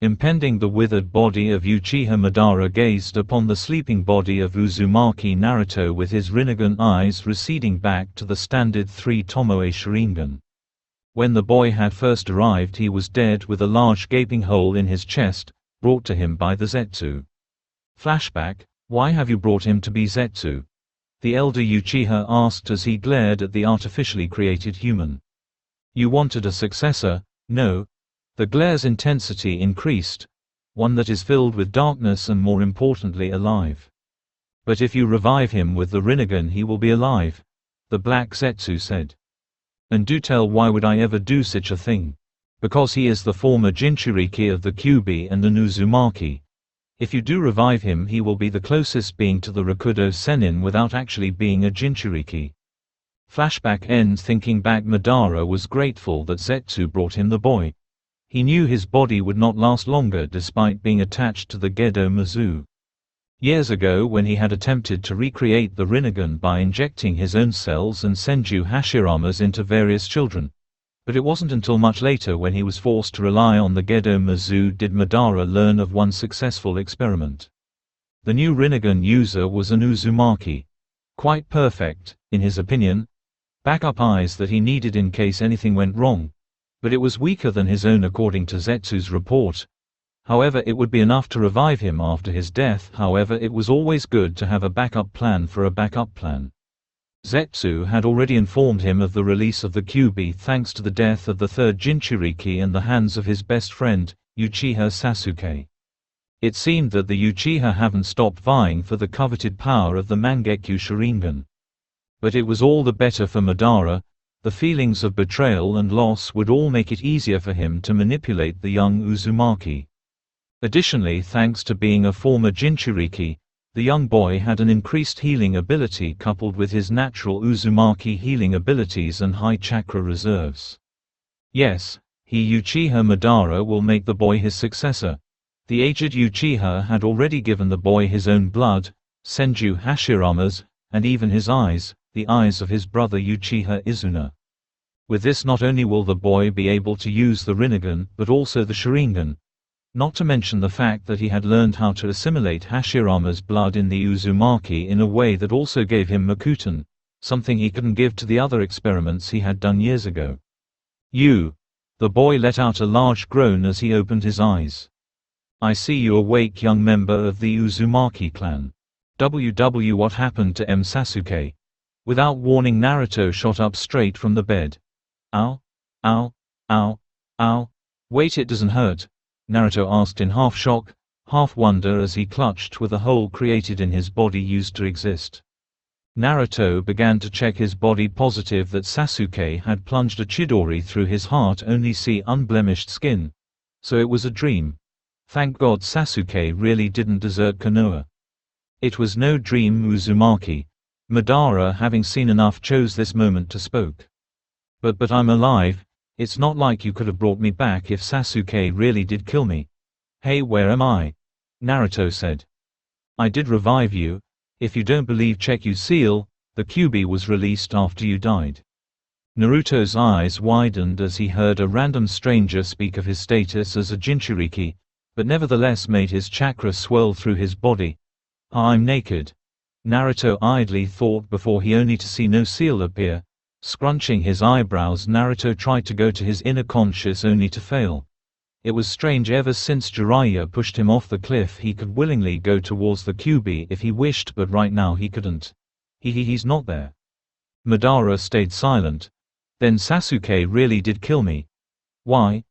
Impending the withered body of Uchiha Madara gazed upon the sleeping body of Uzumaki Naruto with his Rinnegan eyes receding back to the standard 3 Tomoe Sharingan. When the boy had first arrived he was dead with a large gaping hole in his chest, brought to him by the Zetsu. Flashback: why have you brought him to be Zetsu? The elder Uchiha asked as he glared at the artificially created human. You wanted a successor, no? The glare's intensity increased, one that is filled with darkness and more importantly alive. But if you revive him with the Rinnegan he will be alive, the black Zetsu said. And do tell, why would I ever do such a thing? Because he is the former Jinchuriki of the Kyuubi and an Uzumaki. If you do revive him he will be the closest being to the Rakudo Sennin without actually being a Jinchuriki. Flashback ends. Thinking back, Madara was grateful that Zetsu brought him the boy. He knew his body would not last longer despite being attached to the Gedo Mizu. Years ago when he had attempted to recreate the Rinnegan by injecting his own cells and Senju Hashiramas into various children. But it wasn't until much later when he was forced to rely on the Gedo Mizu did Madara learn of one successful experiment. The new Rinnegan user was an Uzumaki. Quite perfect, in his opinion. Backup eyes that he needed in case anything went wrong. But it was weaker than his own according to Zetsu's report. However, it would be enough to revive him after his death. However, it was always good to have a backup plan for a backup plan. Zetsu had already informed him of the release of the Kyuubi thanks to the death of the third Jinchuriki in the hands of his best friend, Uchiha Sasuke. It seemed that the Uchiha haven't stopped vying for the coveted power of the Mangekyo Sharingan. But it was all the better for Madara. The feelings of betrayal and loss would all make it easier for him to manipulate the young Uzumaki. Additionally, thanks to being a former Jinchuriki, the young boy had an increased healing ability coupled with his natural Uzumaki healing abilities and high chakra reserves. Yes, Uchiha Madara will make the boy his successor. The aged Uchiha had already given the boy his own blood, Senju Hashiramas, and even his eyes, the eyes of his brother Uchiha Izuna. With this, not only will the boy be able to use the Rinnegan but also the Sharingan. Not to mention the fact that he had learned how to assimilate Hashirama's blood in the Uzumaki in a way that also gave him Makuten, something he couldn't give to the other experiments he had done years ago. The boy let out a large groan as he opened his eyes. I see you awake, young member of the Uzumaki clan. What happened to Sasuke? Without warning, Naruto shot up straight from the bed. Ow, ow, ow, ow. Wait, it doesn't hurt? Naruto asked in half shock, half wonder as he clutched with the hole created in his body used to exist. Naruto began to check his body, positive that Sasuke had plunged a Chidori through his heart, only see unblemished skin. So it was a dream. Thank God Sasuke really didn't desert Konoha. It was no dream. Uzumaki. Madara, having seen enough, chose this moment to spoke. But I'm alive. It's not like you could have brought me back if Sasuke really did kill me. Hey, where am I? Naruto said. I did revive you. If you don't believe, check you seal. The Kyuubi was released after you died. Naruto's eyes widened as he heard a random stranger speak of his status as a Jinchuriki, but nevertheless made his chakra swirl through his body. I'm naked. Naruto idly thought before he only to see no seal appear. Scrunching his eyebrows, Naruto tried to go to his inner conscious only to fail. It was strange, ever since Jiraiya pushed him off the cliff he could willingly go towards the Kyuubi if he wished, but right now he couldn't. He's not there. Madara stayed silent. Then Sasuke really did kill me. Why?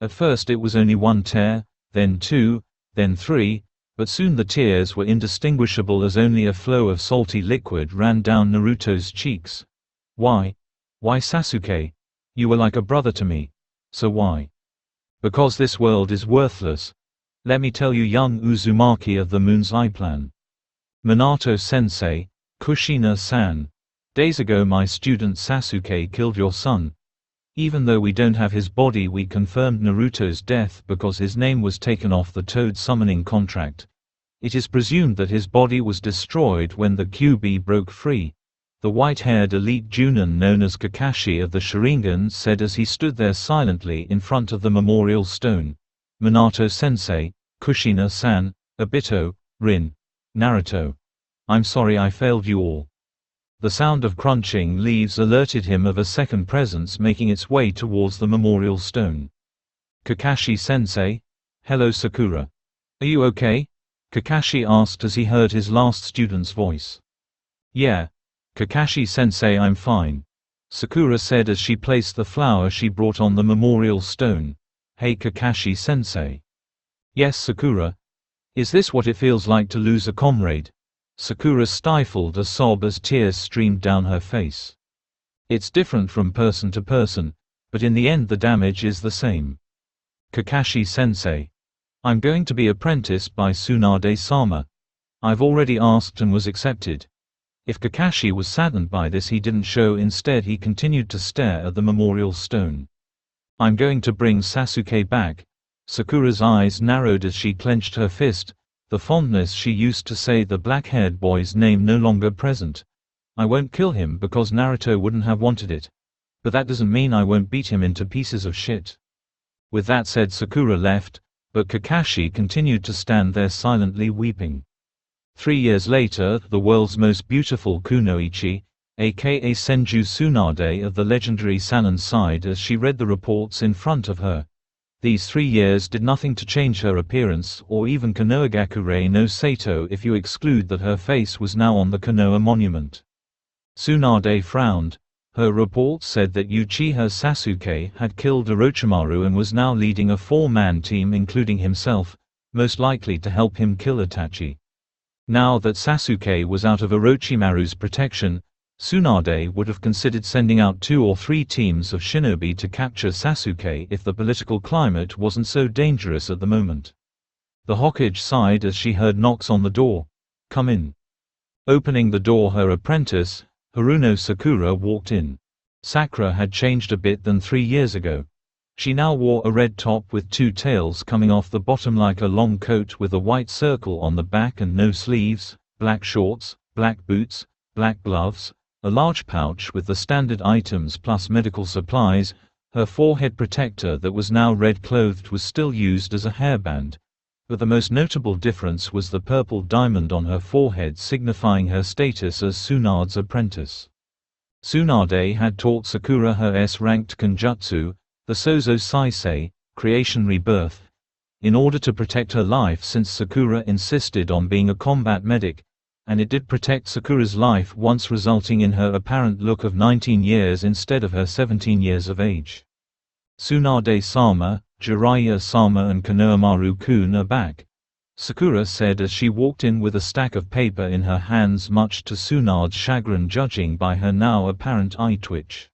At first it was only one tear, then two, then three. But soon the tears were indistinguishable as only a flow of salty liquid ran down Naruto's cheeks. Why? Why, Sasuke? You were like a brother to me. So why? Because this world is worthless. Let me tell you, young Uzumaki of the Moon's Eye Plan. Minato-sensei, Kushina-san. Days ago my student Sasuke killed your son. Even though we don't have his body, we confirmed Naruto's death because his name was taken off the Toad summoning contract. It is presumed that his body was destroyed when the Kyuubi broke free. The white-haired elite Junin known as Kakashi of the Sharingan said as he stood there silently in front of the memorial stone. Minato-sensei, Kushina-san, Obito, Rin. Naruto. I'm sorry I failed you all. The sound of crunching leaves alerted him of a second presence making its way towards the memorial stone. Kakashi-sensei? Hello Sakura. Are you okay? Kakashi asked as he heard his last student's voice. Yeah. Kakashi-sensei, I'm fine. Sakura said as she placed the flower she brought on the memorial stone. Hey Kakashi-sensei. Yes Sakura. Is this what it feels like to lose a comrade? Sakura stifled a sob as tears streamed down her face. It's different from person to person, but in the end the damage is the same. Kakashi-sensei. I'm going to be apprenticed by Tsunade-sama. I've already asked and was accepted. If Kakashi was saddened by this he didn't show, instead he continued to stare at the memorial stone. I'm going to bring Sasuke back. Sakura's eyes narrowed as she clenched her fist, the fondness she used to say the black-haired boy's name no longer present. I won't kill him because Naruto wouldn't have wanted it. But that doesn't mean I won't beat him into pieces of shit. With that said, Sakura left, but Kakashi continued to stand there silently weeping. 3 years later, the world's most beautiful kunoichi, aka Senju Tsunade of the legendary Sanin sighed as she read the reports in front of her. These 3 years did nothing to change her appearance, or even Konohagakure no Sato if you exclude that her face was now on the Konoha monument. Tsunade frowned. Her report said that Uchiha Sasuke had killed Orochimaru and was now leading a 4-man team including himself, most likely to help him kill Itachi. Now that Sasuke was out of Orochimaru's protection, Tsunade would have considered sending out 2 or 3 teams of shinobi to capture Sasuke if the political climate wasn't so dangerous at the moment. The Hokage sighed as she heard knocks on the door. Come in. Opening the door, her apprentice, Haruno Sakura, walked in. Sakura had changed a bit than 3 years ago. She now wore a red top with 2 tails coming off the bottom like a long coat with a white circle on the back and no sleeves, black shorts, black boots, black gloves, a large pouch with the standard items plus medical supplies. Her forehead protector that was now red-clothed was still used as a hairband, but the most notable difference was the purple diamond on her forehead signifying her status as Tsunade's apprentice. Tsunade had taught Sakura her S-ranked Kenjutsu, the Sozo Saisei, Creation Rebirth, in order to protect her life since Sakura insisted on being a combat medic, and it did protect Sakura's life once, resulting in her apparent look of 19 years instead of her 17 years of age. Tsunade-sama, Jiraiya-sama and Konohamaru-kun are back, Sakura said as she walked in with a stack of paper in her hands, much to Tsunade's chagrin judging by her now apparent eye twitch.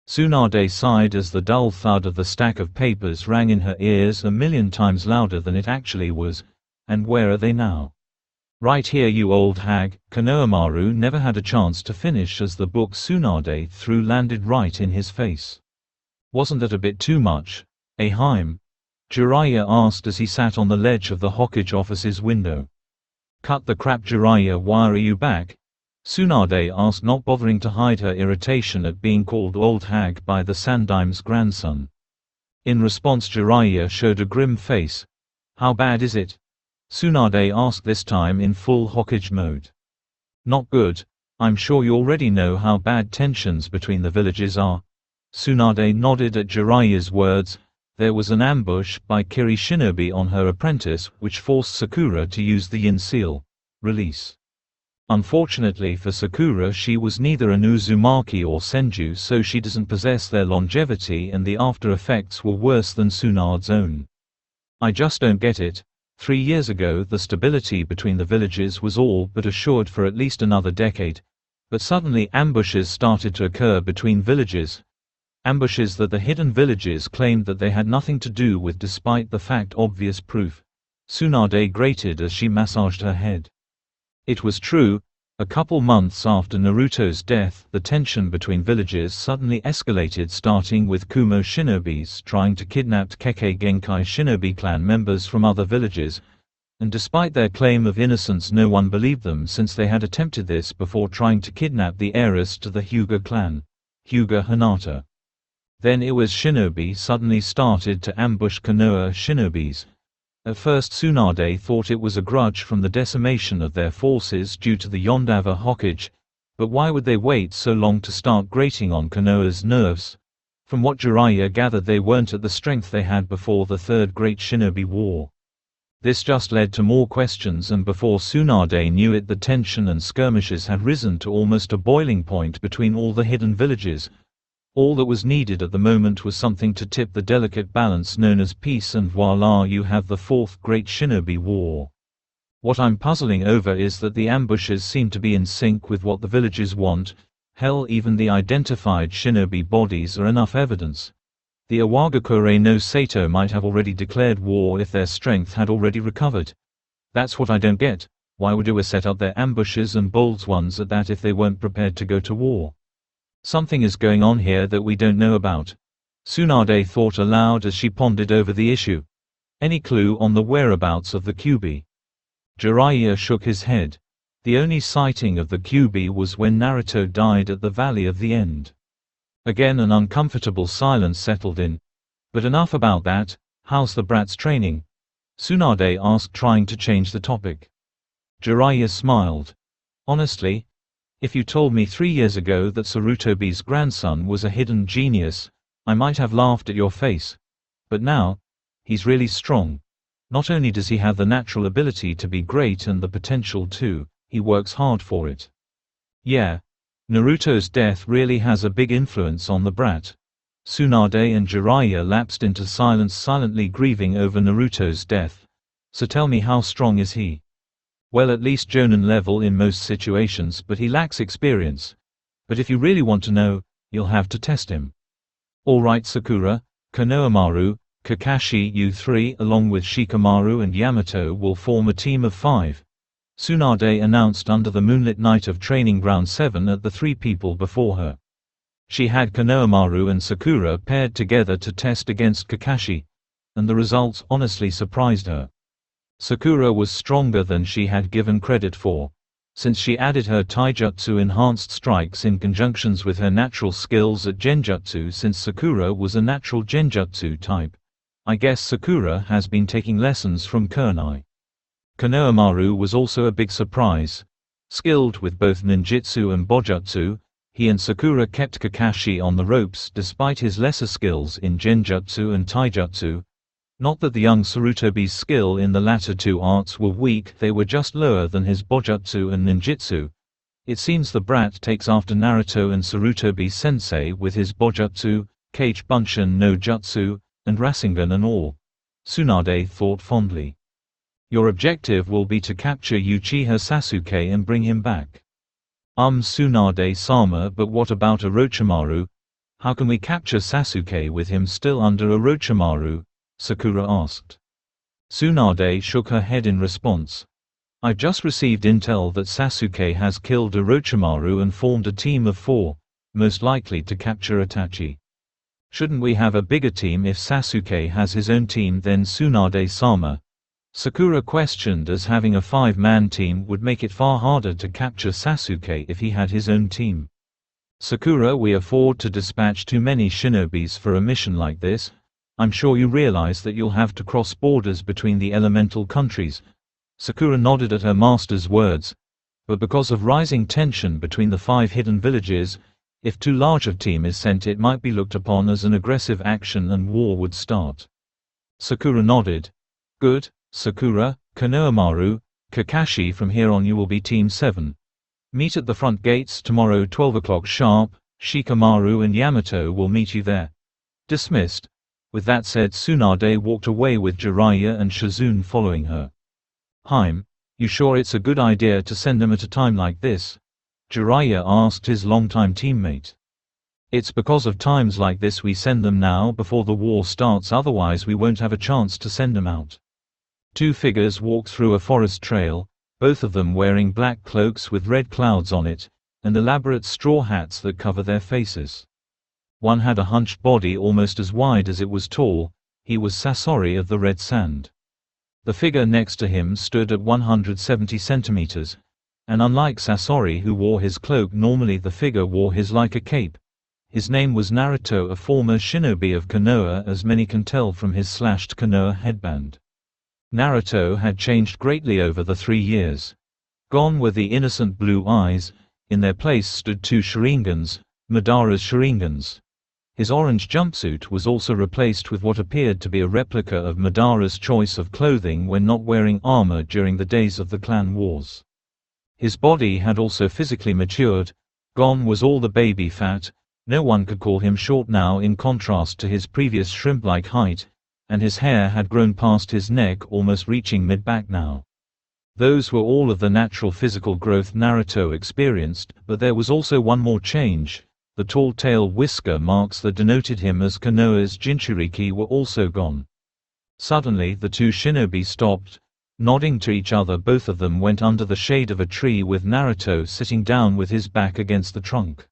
Tsunade sighed as the dull thud of the stack of papers rang in her ears a million times louder than it actually was. And where are they now? Right here, you old hag. Konohamaru never had a chance to finish as the book Tsunade threw landed right in his face. Wasn't that a bit too much, Aheim? Jiraiya asked as he sat on the ledge of the Hokage office's window. Cut the crap, Jiraiya, why are you back? Tsunade asked, not bothering to hide her irritation at being called old hag by the Sandaim's grandson. In response, Jiraiya showed a grim face. How bad is it? Tsunade asked, this time in full Hokage mode. Not good. I'm sure you already know how bad tensions between the villages are. Tsunade nodded at Jiraiya's words. There was an ambush by Kiri Shinobi on her apprentice which forced Sakura to use the Yin seal. Release. Unfortunately for Sakura, she was neither an Uzumaki or Senju, so she doesn't possess their longevity, and the after effects were worse than Tsunade's own. I just don't get it. 3 years ago the stability between the villages was all but assured for at least another decade, but suddenly ambushes started to occur between villages. Ambushes that the hidden villages claimed that they had nothing to do with, despite the fact obvious proof. Tsunade grated as she massaged her head. It was true. A couple months after Naruto's death, the tension between villages suddenly escalated, starting with Kumo shinobis trying to kidnap Kekkei Genkai shinobi clan members from other villages, and despite their claim of innocence no one believed them since they had attempted this before, trying to kidnap the heiress to the Hyuga clan, Hyuga Hinata. Then Iwa's shinobi suddenly started to ambush Konoha shinobis. At first Tsunade thought it was a grudge from the decimation of their forces due to the Yondawa Hokage, but why would they wait so long to start grating on Konoha's nerves? From what Jiraiya gathered, they weren't at the strength they had before the Third Great Shinobi War. This just led to more questions, and before Tsunade knew it, the tension and skirmishes had risen to almost a boiling point between all the hidden villages. All that was needed at the moment was something to tip the delicate balance known as peace, and voila, you have the Fourth Great Shinobi War. What I'm puzzling over is that the ambushes seem to be in sync with what the villages want. Hell, even the identified shinobi bodies are enough evidence. The Iwagakure no Sato might have already declared war if their strength had already recovered. That's what I don't get. Why would Iwa set up their ambushes, and bold ones at that, if they weren't prepared to go to war? Something is going on here that we don't know about. Tsunade thought aloud as she pondered over the issue. Any clue on the whereabouts of the Kyuubi? Jiraiya shook his head. The only sighting of the Kyuubi was when Naruto died at the Valley of the End. Again an uncomfortable silence settled in. But enough about that. How's the brat's training? Tsunade asked, trying to change the topic. Jiraiya smiled. Honestly, if you told me 3 years ago that Sarutobi's grandson was a hidden genius, I might have laughed at your face. But now, he's really strong. Not only does he have the natural ability to be great and the potential to, he works hard for it. Yeah. Naruto's death really has a big influence on the brat. Tsunade and Jiraiya lapsed into silence, silently grieving over Naruto's death. So tell me, how strong is he? Well, at least Jonin level in most situations, but he lacks experience. But if you really want to know, you'll have to test him. Alright Sakura, Konohamaru, Kakashi, you three along with Shikamaru and Yamato will form a team of 5. Tsunade announced under the moonlit night of Training Ground 7 at the 3 people before her. She had Konohamaru and Sakura paired together to test against Kakashi, and the results honestly surprised her. Sakura was stronger than she had given credit for. Since she added her taijutsu enhanced strikes in conjunctions with her natural skills at genjutsu, since Sakura was a natural genjutsu type, I guess Sakura has been taking lessons from Kunai. Konohamaru was also a big surprise. Skilled with both ninjutsu and bojutsu, he and Sakura kept Kakashi on the ropes despite his lesser skills in genjutsu and taijutsu. Not that the young Sarutobi's skill in the latter 2 arts were weak, they were just lower than his bojutsu and ninjutsu. It seems the brat takes after Naruto and Sarutobi sensei with his bojutsu, Kage Bunshin no Jutsu, and Rasengan and all. Tsunade thought fondly. Your objective will be to capture Uchiha Sasuke and bring him back. Tsunade-sama, but what about Orochimaru? How can we capture Sasuke with him still under Orochimaru? Sakura asked. Tsunade shook her head in response. I've just received intel that Sasuke has killed Orochimaru and formed a team of 4, most likely to capture Itachi. Shouldn't we have a bigger team if Sasuke has his own team then, Tsunade-sama? Sakura questioned, as having a 5-man team would make it far harder to capture Sasuke if he had his own team. Sakura, we afford to dispatch too many shinobis for a mission like this. I'm sure you realize that you'll have to cross borders between the elemental countries. Sakura nodded at her master's words. But because of rising tension between the 5 hidden villages, if too large a team is sent, it might be looked upon as an aggressive action and war would start. Sakura nodded. Good, Sakura, Konohamaru, Kakashi, from here on you will be Team 7. Meet at the front gates tomorrow 12 o'clock sharp. Shikamaru and Yamato will meet you there. Dismissed. With that said, Tsunade walked away with Jiraiya and Shizune following her. Haim, you sure it's a good idea to send them at a time like this? Jiraiya asked his longtime teammate. It's because of times like this we send them now before the war starts, otherwise we won't have a chance to send them out. 2 figures walked through a forest trail, both of them wearing black cloaks with red clouds on it, and elaborate straw hats that cover their faces. One had a hunched body almost as wide as it was tall. He was Sasori of the Red Sand. The figure next to him stood at 170 centimeters, and unlike Sasori, who wore his cloak normally, the figure wore his like a cape. His name was Naruto, a former shinobi of Konoha, as many can tell from his slashed Konoha headband. Naruto had changed greatly over the 3 years. Gone were the innocent blue eyes, in their place stood 2 Sharingans, Madara's Sharingans. His orange jumpsuit was also replaced with what appeared to be a replica of Madara's choice of clothing when not wearing armor during the days of the clan wars. His body had also physically matured. Gone was all the baby fat. No one could call him short now in contrast to his previous shrimp-like height, and his hair had grown past his neck, almost reaching mid-back now. Those were all of the natural physical growth Naruto experienced, but there was also one more change. The tall tail whisker marks that denoted him as Konoha's Jinchuriki were also gone. Suddenly the 2 shinobi stopped. Nodding to each other, both of them went under the shade of a tree with Naruto sitting down with his back against the trunk.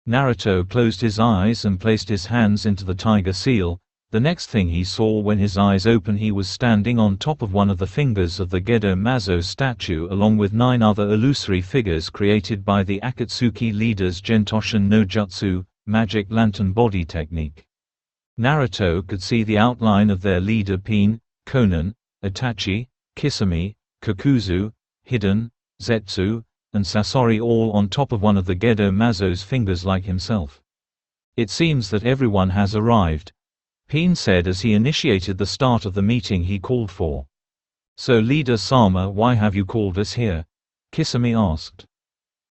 Naruto closed his eyes and placed his hands into the tiger seal. The next thing he saw when his eyes opened, he was standing on top of one of the fingers of the Gedo Mazo statue along with 9 other illusory figures created by the Akatsuki leaders Gentoshin no Jutsu, magic lantern body technique. Naruto could see the outline of their leader Pain, Konan, Itachi, Kisame, Kakuzu, Hiden, Zetsu, and Sasori, all on top of one of the Gedo Mazo's fingers like himself. "It seems that everyone has arrived," Pain said as he initiated the start of the meeting he called for. "So Leader Sama, why have you called us here?" Kisame asked.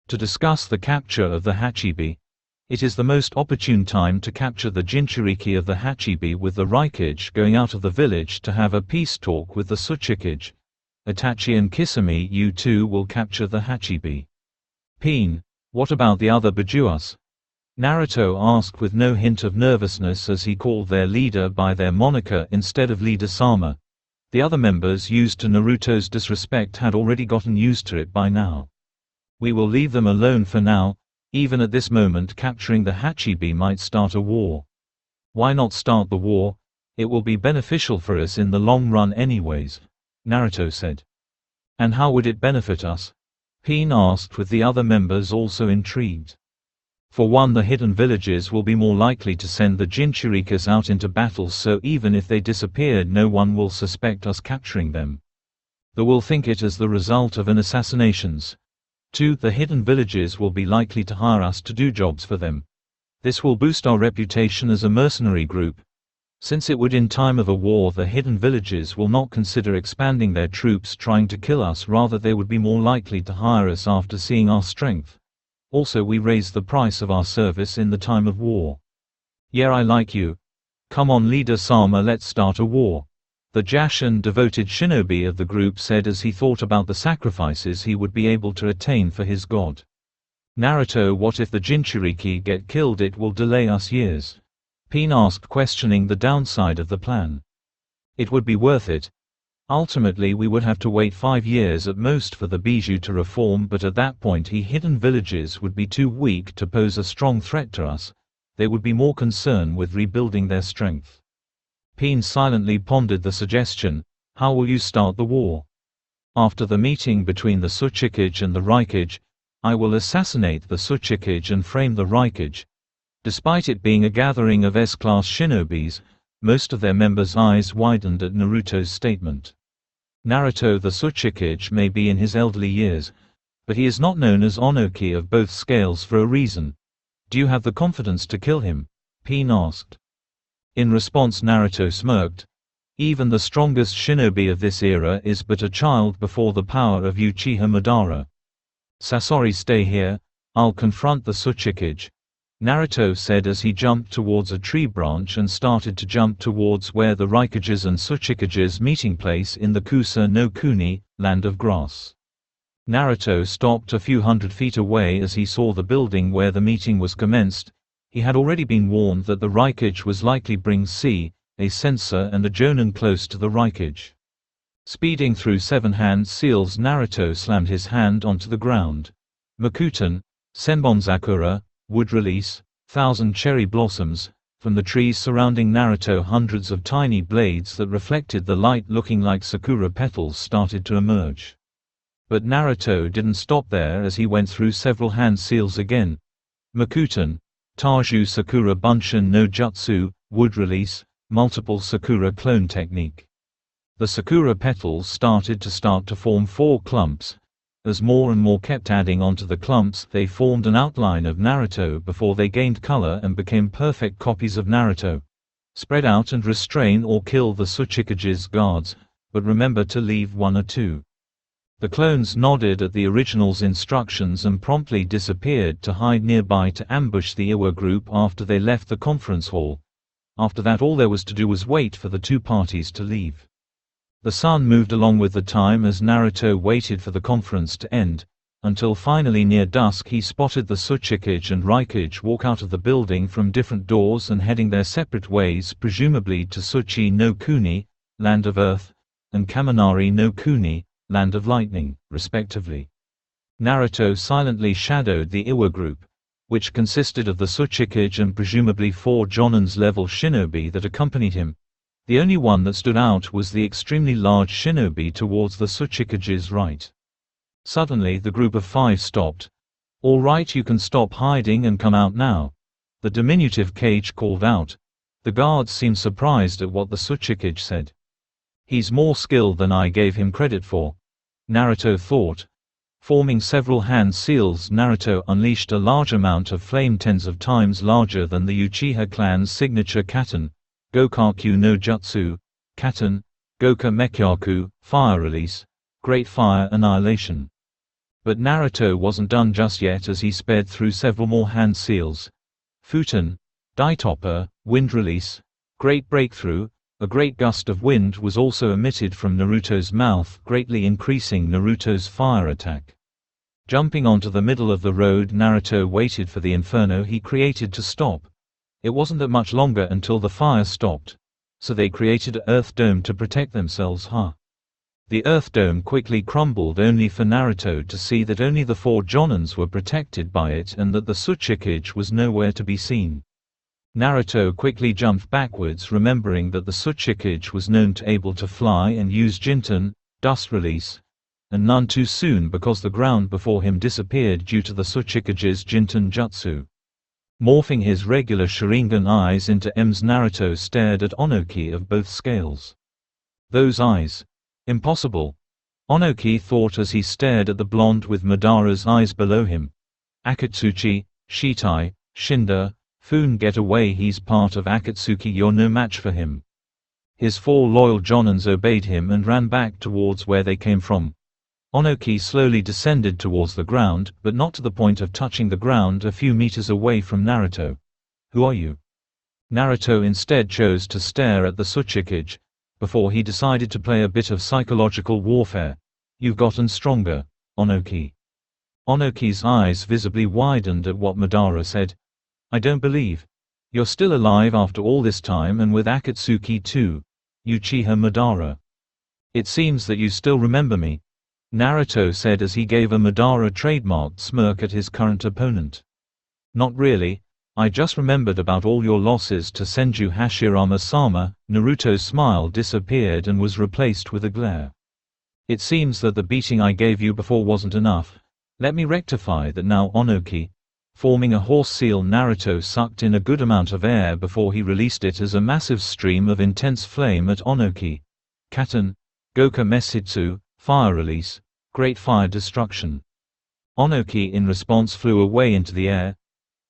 "To discuss the capture of the Hachibi. It is the most opportune time to capture the Jinchuriki of the Hachibi, with the Raikage going out of the village to have a peace talk with the Tsuchikage. Itachi and Kisame, you two will capture the Hachibi." "Pain, what about the other Bajuas?" Naruto asked with no hint of nervousness as he called their leader by their moniker instead of Leader Sama. The other members, used to Naruto's disrespect, had already gotten used to it by now. "We will leave them alone for now. Even at this moment, capturing the Hachibi might start a war." "Why not start the war? It will be beneficial for us in the long run anyways," Naruto said. "And how would it benefit us?" Pain asked, with the other members also intrigued. "For one, the hidden villages will be more likely to send the Jinchurikas out into battle, so even if they disappeared, no one will suspect us capturing them. They will think it as the result of an assassinations. 2. The hidden villages will be likely to hire us to do jobs for them. This will boost our reputation as a mercenary group. Since it would in time of a war, the hidden villages will not consider expanding their troops trying to kill us, rather they would be more likely to hire us after seeing our strength. Also, we raise the price of our service in the time of war." "Yeah, I like you. Come on Leader Sama, let's start a war," the Jashin devoted shinobi of the group said as he thought about the sacrifices he would be able to attain for his god. "Naruto, what if the Jinchuriki get killed? It will delay us years." Pain asked, questioning the downside of the plan. "It would be worth it. Ultimately we would have to wait 5 years at most for the Bijou to reform, but at that point hidden villages would be too weak to pose a strong threat to us. They would be more concerned with rebuilding their strength." Pain silently pondered the suggestion. "How will you start the war?" "After the meeting between the Tsuchikage and the Raikage, I will assassinate the Tsuchikage and frame the Raikage." Despite it being a gathering of S-class shinobis, most of their members' eyes widened at Naruto's statement. Naruto the Tsuchikage may be in his elderly years, but he is not known as Onoki of both scales for a reason. "Do you have the confidence to kill him?" Pain asked. In response, Naruto smirked. "Even the strongest shinobi of this era is but a child before the power of Uchiha Madara. Sasori, stay here. I'll confront the Tsuchikage," Naruto said as he jumped towards a tree branch and started to jump towards where the Raikages and Tsuchikages meeting place in the Kusa no Kuni, land of grass. Naruto stopped a few hundred feet away as he saw the building where the meeting was commenced. He had already been warned that the Raikage was likely bring a sensor and a Jonin close to the Raikage. Speeding through 7 hand seals, Naruto slammed his hand onto the ground. Makuten, Senbonzakura, wood release, 1,000 cherry blossoms. From the trees surrounding Naruto, hundreds of tiny blades that reflected the light looking like sakura petals started to emerge. But Naruto didn't stop there as he went through several hand seals again. Makuten, Taju Sakura Bunshin no Jutsu, wood release, multiple Sakura clone technique. The Sakura petals started to form 4 clumps. As more and more kept adding onto the clumps, they formed an outline of Naruto before they gained color and became perfect copies of Naruto. Spread out and restrain or kill the Tsuchikage's guards, but remember to leave 1 or 2. The clones nodded at the original's instructions and promptly disappeared to hide nearby to ambush the Iwa group after they left the conference hall. After that, all there was to do was wait for the 2 parties to leave. The sun moved along with the time as Naruto waited for the conference to end, until finally near dusk he spotted the Tsuchikage and Raikage walk out of the building from different doors and heading their separate ways, presumably to Tsuchi no Kuni, Land of Earth, and Kaminari no Kuni, Land of Lightning, respectively. Naruto silently shadowed the Iwa group, which consisted of the Tsuchikage and presumably 4 Jonins-level shinobi that accompanied him. The only one that stood out was the extremely large shinobi towards the Tsuchikage's right. Suddenly the group of 5 stopped. "All right, you can stop hiding and come out now," the diminutive Kage called out. The guards seemed surprised at what the Tsuchikage said. "He's more skilled than I gave him credit for," Naruto thought. Forming several hand seals, Naruto unleashed a large amount of flame 10s of times larger than the Uchiha clan's signature Katen, Gokakyu no Jutsu, Katen, Goka Mekyaku, fire release, Great Fire Annihilation. But Naruto wasn't done just yet as he sped through several more hand seals. Futen, Daitopper, wind release, Great Breakthrough. A great gust of wind was also emitted from Naruto's mouth, greatly increasing Naruto's fire attack. Jumping onto the middle of the road, Naruto waited for the inferno he created to stop. It wasn't that much longer until the fire stopped, so they created an earth dome to protect themselves. The earth dome quickly crumbled, only for Naruto to see that only the 4 Jonins were protected by it and that the Tsuchikage was nowhere to be seen. Naruto quickly jumped backwards, remembering that the Tsuchikage was known to able to fly and use Jinten, dust release, and none too soon because the ground before him disappeared due to the Tsuchikage's Jinten jutsu. Morphing his regular Sharingan eyes into M's, Naruto stared at Onoki of both scales. Those eyes. Impossible. Onoki thought as he stared at the blonde with Madara's eyes below him. Akatsuki, Shitai, Shinda, Fun, get away, he's part of Akatsuki, you're no match for him. His 4 loyal Jonins obeyed him and ran back towards where they came from. Onoki slowly descended towards the ground, but not to the point of touching the ground a few meters away from Naruto. "Who are you?" Naruto instead chose to stare at the Tsuchikage, before he decided to play a bit of psychological warfare. "You've gotten stronger, Onoki." Onoki's eyes visibly widened at what Madara said. "I don't believe. You're still alive after all this time, and with Akatsuki too. Uchiha Madara. It seems that you still remember me," Naruto said as he gave a Madara trademarked smirk at his current opponent. "Not really. I just remembered about all your losses to Senju Hashirama-sama." Naruto's smile disappeared and was replaced with a glare. "It seems that the beating I gave you before wasn't enough. Let me rectify that now, Onoki." Forming a horse seal, Naruto sucked in a good amount of air before he released it as a massive stream of intense flame at Onoki. Katen, Goka Mesitsu, fire release, Great Fire Destruction. Onoki in response flew away into the air.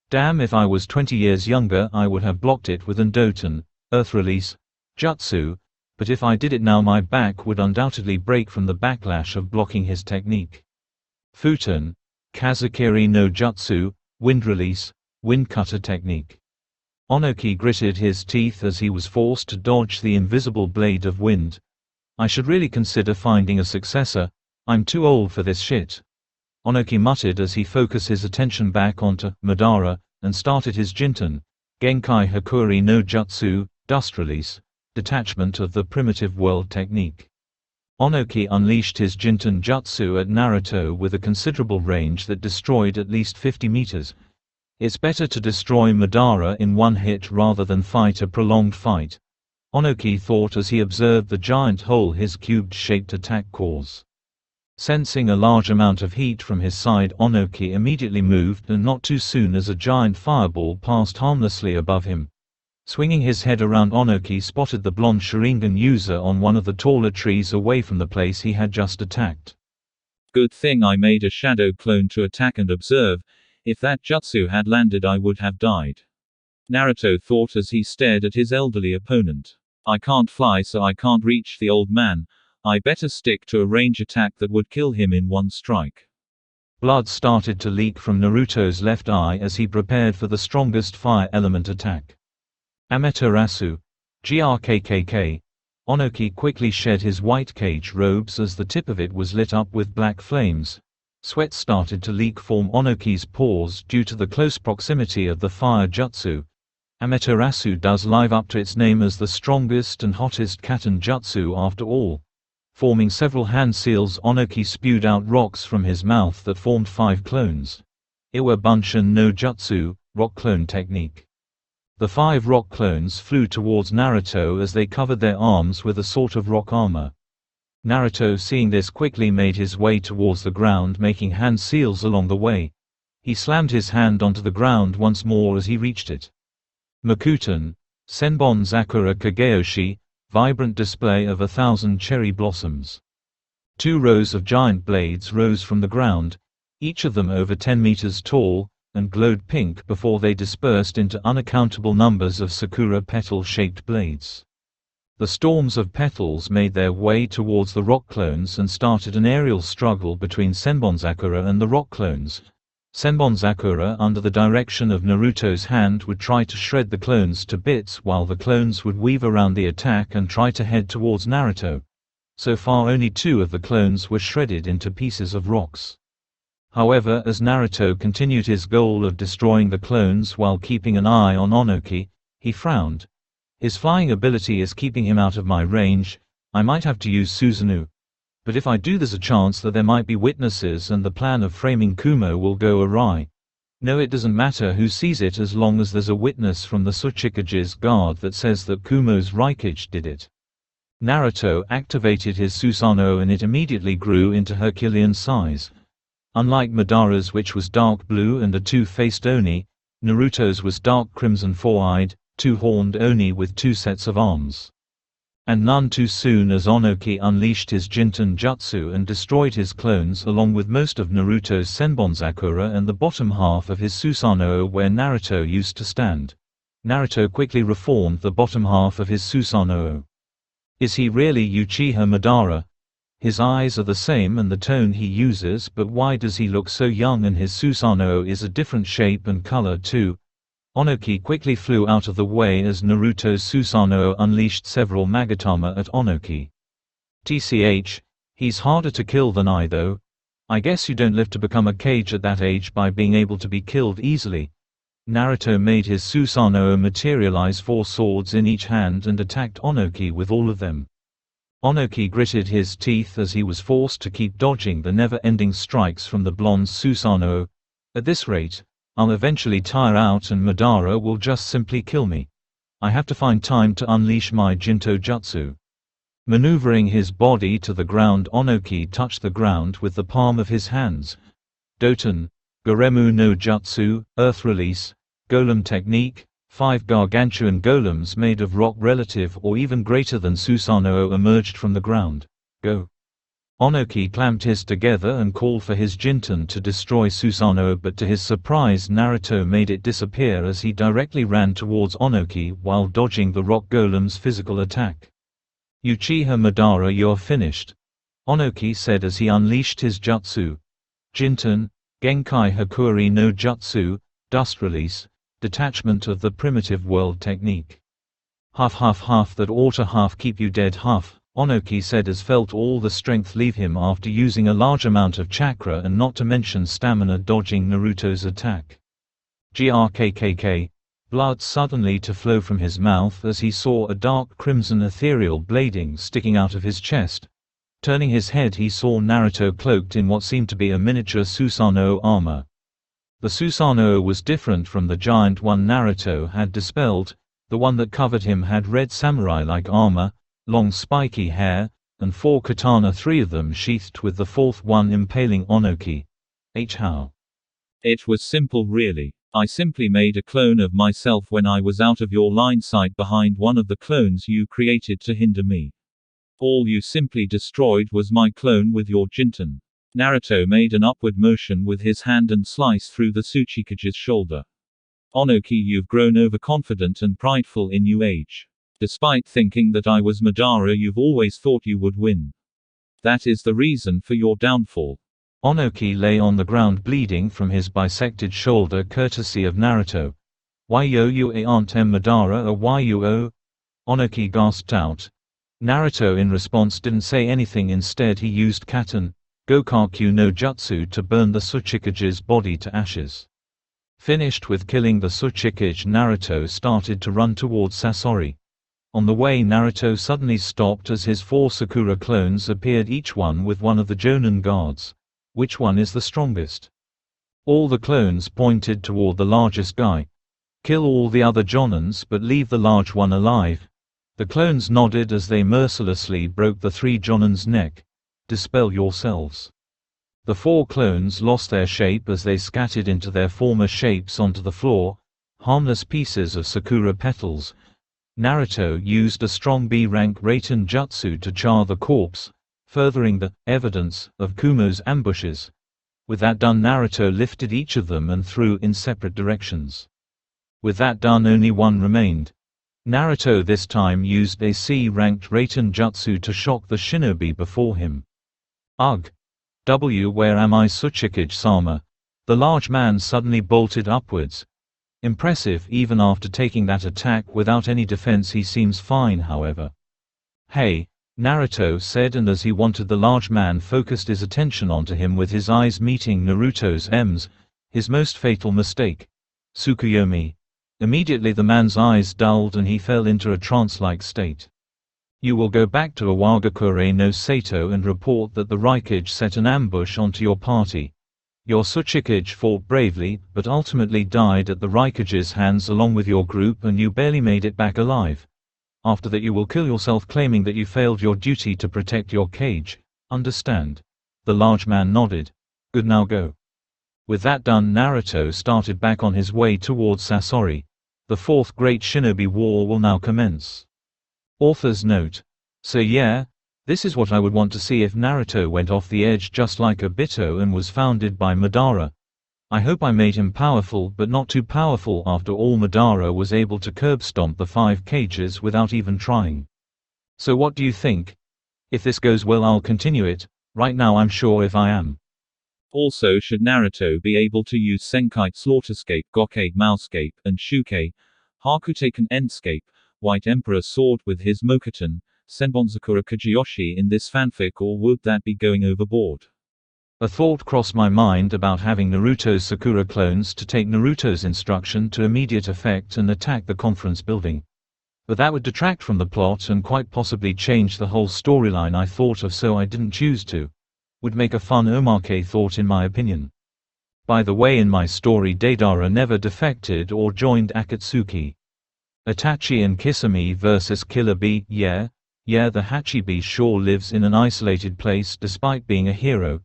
"Damn, if I was 20 years younger I would have blocked it with Endoten, earth release, jutsu, but if I did it now my back would undoubtedly break from the backlash of blocking his technique." Futen, Kazakiri no Jutsu, wind release, wind cutter technique. Onoki gritted his teeth as he was forced to dodge the invisible blade of wind. "I should really consider finding a successor. I'm too old for this shit," Onoki muttered as he focused his attention back onto Madara and started his Jinten, Genkai Hakuri no Jutsu, dust release, detachment of the primitive world technique. Onoki unleashed his Jinten jutsu at Naruto with a considerable range that destroyed at least 50 meters. It's better to destroy Madara in one hit rather than fight a prolonged fight, Onoki thought as he observed the giant hole his cubed-shaped attack caused. Sensing a large amount of heat from his side, Onoki immediately moved, and not too soon as a giant fireball passed harmlessly above him. Swinging his head around, Onoki spotted the blonde Sharingan user on one of the taller trees away from the place he had just attacked. Good thing I made a shadow clone to attack and observe. If that jutsu had landed, I would have died. Naruto thought as he stared at his elderly opponent. I can't fly, so I can't reach the old man. I better stick to a range attack that would kill him in one strike. Blood started to leak from Naruto's left eye as he prepared for the strongest fire element attack. Amaterasu. Grkkk. Onoki quickly shed his white cage robes as the tip of it was lit up with black flames. Sweat started to leak from Onoki's pores due to the close proximity of the fire jutsu. Amaterasu does live up to its name as the strongest and hottest Katen jutsu after all. Forming several hand seals, Onoki spewed out rocks from his mouth that formed 5 clones. Iwa Bunshin no Jutsu, rock clone technique. The 5 rock clones flew towards Naruto as they covered their arms with a sort of rock armor. Naruto, seeing this, quickly made his way towards the ground, making hand seals along the way. He slammed his hand onto the ground once more as he reached it. Makuten. Senbon Zakura Kageyoshi. Vibrant display of 1,000 cherry blossoms. 2 rows of giant blades rose from the ground, each of them over 10 meters tall, and glowed pink before they dispersed into unaccountable numbers of sakura petal-shaped blades. The storms of petals made their way towards the rock clones and started an aerial struggle between Senbonzakura and the rock clones. Senbonzakura, under the direction of Naruto's hand, would try to shred the clones to bits, while the clones would weave around the attack and try to head towards Naruto. So far only 2 of the clones were shredded into pieces of rocks. However, as Naruto continued his goal of destroying the clones while keeping an eye on Onoki, he frowned. His flying ability is keeping him out of my range. I might have to use Susanoo. But if I do, there's a chance that there might be witnesses and the plan of framing Kumo will go awry. No, it doesn't matter who sees it as long as there's a witness from the Tsuchikage's guard that says that Kumo's Raikage did it. Naruto activated his Susanoo and it immediately grew into Herculean size. Unlike Madara's, which was dark blue and a 2-faced Oni, Naruto's was dark crimson 4-eyed, 2-horned Oni with 2 sets of arms. And none too soon, as Onoki unleashed his Jinten Jutsu and destroyed his clones along with most of Naruto's Senbonzakura and the bottom half of his Susanoo where Naruto used to stand. Naruto quickly reformed the bottom half of his Susanoo. Is he really Uchiha Madara? His eyes are the same and the tone he uses, but why does he look so young, and his Susanoo is a different shape and color too? Onoki quickly flew out of the way as Naruto's Susanoo unleashed several Magatama at Onoki. TCH, he's harder to kill than I though. I guess you don't live to become a Kage at that age by being able to be killed easily. Naruto made his Susanoo materialize 4 swords in each hand and attacked Onoki with all of them. Onoki gritted his teeth as he was forced to keep dodging the never-ending strikes from the blonde Susanoo. At this rate, I'll eventually tire out and Madara will just simply kill me. I have to find time to unleash my Jinto Jutsu. Maneuvering his body to the ground, Onoki touched the ground with the palm of his hands. Doton, Goremu no Jutsu, Earth Release, Golem Technique. 5 gargantuan golems made of rock relative or even greater than Susanoo emerged from the ground. Go! Onoki clamped his together and called for his Jinten to destroy Susanoo, but to his surprise Naruto made it disappear as he directly ran towards Onoki while dodging the rock golem's physical attack. Uchiha Madara, you're finished, Onoki said as he unleashed his jutsu. Jinten, Genkai Hakuri no Jutsu, Dust Release, detachment of the primitive world technique. Huff huff huff, that ought to half keep you dead huff, Onoki said as felt all the strength leave him after using a large amount of chakra and not to mention stamina dodging Naruto's attack. Grkkk. Blood suddenly to flow from his mouth as he saw a dark crimson ethereal blading sticking out of his chest. Turning his head, he saw Naruto cloaked in what seemed to be a miniature Susanoo armor. The Susanoo was different from the giant one Naruto had dispelled. The one that covered him had red samurai-like armor, long spiky hair, and 4 katana, 3 of them sheathed with the 4th one impaling Onoki. How? It was simple really. I simply made a clone of myself when I was out of your line sight behind one of the clones you created to hinder me. All you simply destroyed was my clone with your Jinten. Naruto made an upward motion with his hand and sliced through the Tsuchikage's shoulder. Onoki, you've grown overconfident and prideful in new age. Despite thinking that I was Madara, you've always thought you would win. That is the reason for your downfall. Onoki lay on the ground bleeding from his bisected shoulder courtesy of Naruto. Why you aren't Madara or why you? Onoki gasped out. Naruto in response didn't say anything, instead he used Katen Gokaku no Jutsu to burn the Tsuchikage's body to ashes. Finished with killing the Tsuchikage, Naruto started to run towards Sasori. On the way, Naruto suddenly stopped as his 4 Sakura clones appeared, each one with one of the Jonin guards. Which one is the strongest? All the clones pointed toward the largest guy. Kill all the other Jonins but leave the large one alive. The clones nodded as they mercilessly broke the 3 Jonin's neck. Dispel yourselves. The 4 clones lost their shape as they scattered into their former shapes onto the floor, harmless pieces of Sakura petals. Naruto used a strong B-rank Raiten Jutsu to char the corpse, furthering the evidence of Kumo's ambushes. With that done, Naruto lifted each of them and threw in separate directions. With that done, only one remained. Naruto this time used a C-ranked Raiten Jutsu to shock the shinobi before him. Ugh. Where am I, Tsuchikage-sama? The large man suddenly bolted upwards. Impressive, even after taking that attack without any defense he seems fine, however. Hey, Naruto said, and as he wanted, the large man focused his attention onto him with his eyes meeting Naruto's M's, his most fatal mistake. Tsukuyomi. Immediately the man's eyes dulled and he fell into a trance-like state. You will go back to Iwagakure no Sato and report that the Raikage set an ambush onto your party. Your Tsuchikage fought bravely, but ultimately died at the Raikage's hands along with your group, and you barely made it back alive. After that you will kill yourself, claiming that you failed your duty to protect your cage. Understand? The large man nodded. Good, now go. With that done, Naruto started back on his way towards Sasori. The 4th Great Shinobi War will now commence. Author's note. So yeah, this is what I would want to see if Naruto went off the edge just like Obito and was founded by Madara. I hope I made him powerful, but not too powerful. After all, Madara was able to curb stomp the 5 cages without even trying. So what do you think? If this goes well, I'll continue it. Right now I'm sure if I am. Also, should Naruto be able to use Senkite Slaughterscape, Gokage Mousescape, and Shuke Hakuteiken Endscape, White Emperor Sword with his Mokuton, Senbonzakura Kageyoshi in this fanfic, or would that be going overboard? A thought crossed my mind about having Naruto's Sakura clones to take Naruto's instruction to immediate effect and attack the conference building. But that would detract from the plot and quite possibly change the whole storyline I thought of, so I didn't choose to. Would make a fun omake thought in my opinion. By the way, in my story Deidara never defected or joined Akatsuki. Itachi and Kisame vs Killer Bee. Yeah, the Hachibi sure lives in an isolated place despite being a hero.